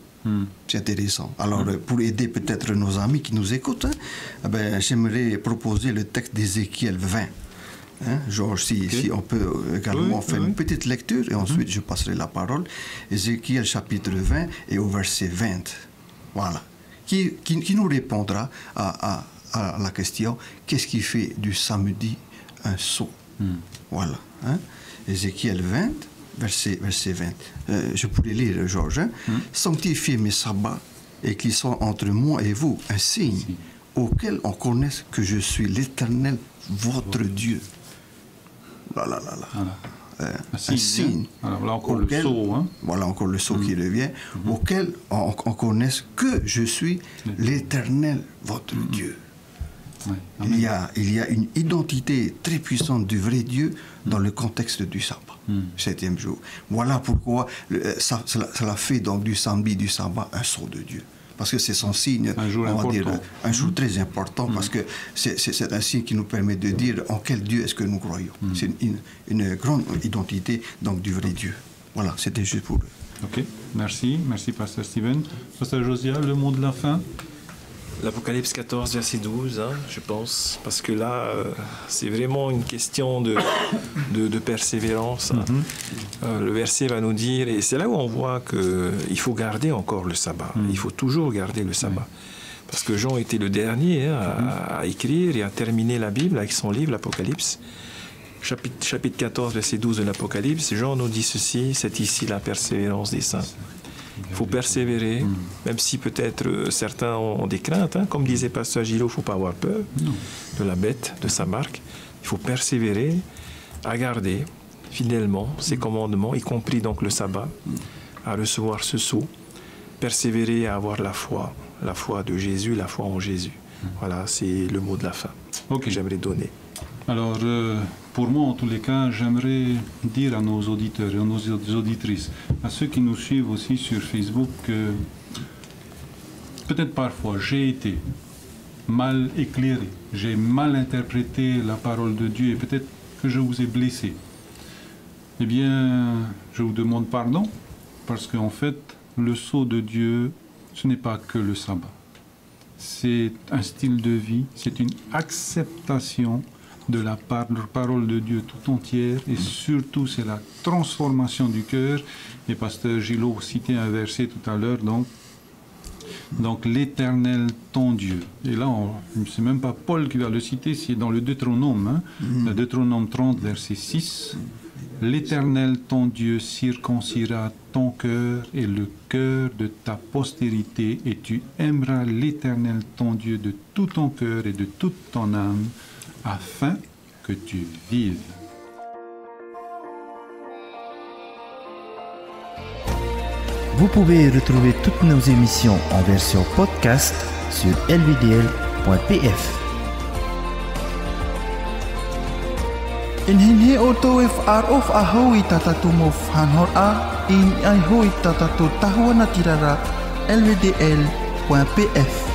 C'est intéressant. Alors, pour aider peut-être nos amis qui nous écoutent, j'aimerais proposer le texte d'Ézéchiel 20. Georges, si on peut également faire une petite lecture, et ensuite je passerai la parole. Ézéchiel chapitre 20 et au verset 20. Voilà. Qui nous répondra à la question, qu'est-ce qui fait du samedi un sceau? Voilà. Ézéchiel 20, verset 20. Je pourrais lire, Georges. Sanctifiez mes sabbats et qu'ils soient entre moi et vous un signe auquel on connaisse que je suis l'Éternel, votre Dieu. Voilà. Un signe. Alors là encore le sceau. Voilà encore le sceau qui revient, auquel on connaisse que je suis l'Éternel, votre Dieu. Il y a une identité très puissante du vrai Dieu dans le contexte du sabbat, 7e jour. Voilà pourquoi cela fait donc du samedi, du sabbat, un sceau de Dieu. Parce que c'est son signe, un jour très important, parce que c'est un signe qui nous permet de dire en quel Dieu est-ce que nous croyons. C'est une grande identité donc du vrai Dieu. Voilà, c'était juste pour eux. Ok, merci Pasteur Steven. Pasteur Josiah, le mot de la fin. L'Apocalypse 14, verset 12, je pense, parce que là, c'est vraiment une question de persévérance. Le verset va nous dire, et c'est là où on voit qu'il faut garder encore le sabbat. Il faut toujours garder le sabbat. Parce que Jean était le dernier à écrire et à terminer la Bible avec son livre, l'Apocalypse. Chapitre 14, verset 12 de l'Apocalypse, Jean nous dit ceci, c'est ici la persévérance des saints. Il faut persévérer, même si peut-être certains ont des craintes. Comme disait Pasteur Gillot, il ne faut pas avoir peur de la bête, de sa marque. Il faut persévérer à garder fidèlement ses commandements, y compris donc le sabbat, à recevoir ce sceau, persévérer à avoir la foi de Jésus, la foi en Jésus. Voilà, c'est le mot de la fin que j'aimerais donner. Alors, pour moi, en tous les cas, j'aimerais dire à nos auditeurs et à nos auditrices, à ceux qui nous suivent aussi sur Facebook, que peut-être parfois j'ai été mal éclairé, j'ai mal interprété la parole de Dieu et peut-être que je vous ai blessé, eh bien, je vous demande pardon parce qu'en fait, le sceau de Dieu, ce n'est pas que le sabbat. C'est un style de vie, c'est une acceptation de la parole de Dieu tout entière et surtout c'est la transformation du cœur. Et pasteur Gillot citait un verset tout à l'heure, donc l'Éternel ton Dieu. Et là, c'est même pas Paul qui va le citer, c'est dans le Deutéronome, le Deutéronome 30, verset 6. L'Éternel ton Dieu circoncira ton cœur et le cœur de ta postérité, et tu aimeras l'Éternel ton Dieu de tout ton cœur et de toute ton âme, afin que tu vives. Vous pouvez retrouver toutes nos émissions en version podcast sur lvdl.pf. In hinhi oto if ar of ahoy tatatu mo fanhor a in ai hoi tatatu tahua na tirara lvdl.pf.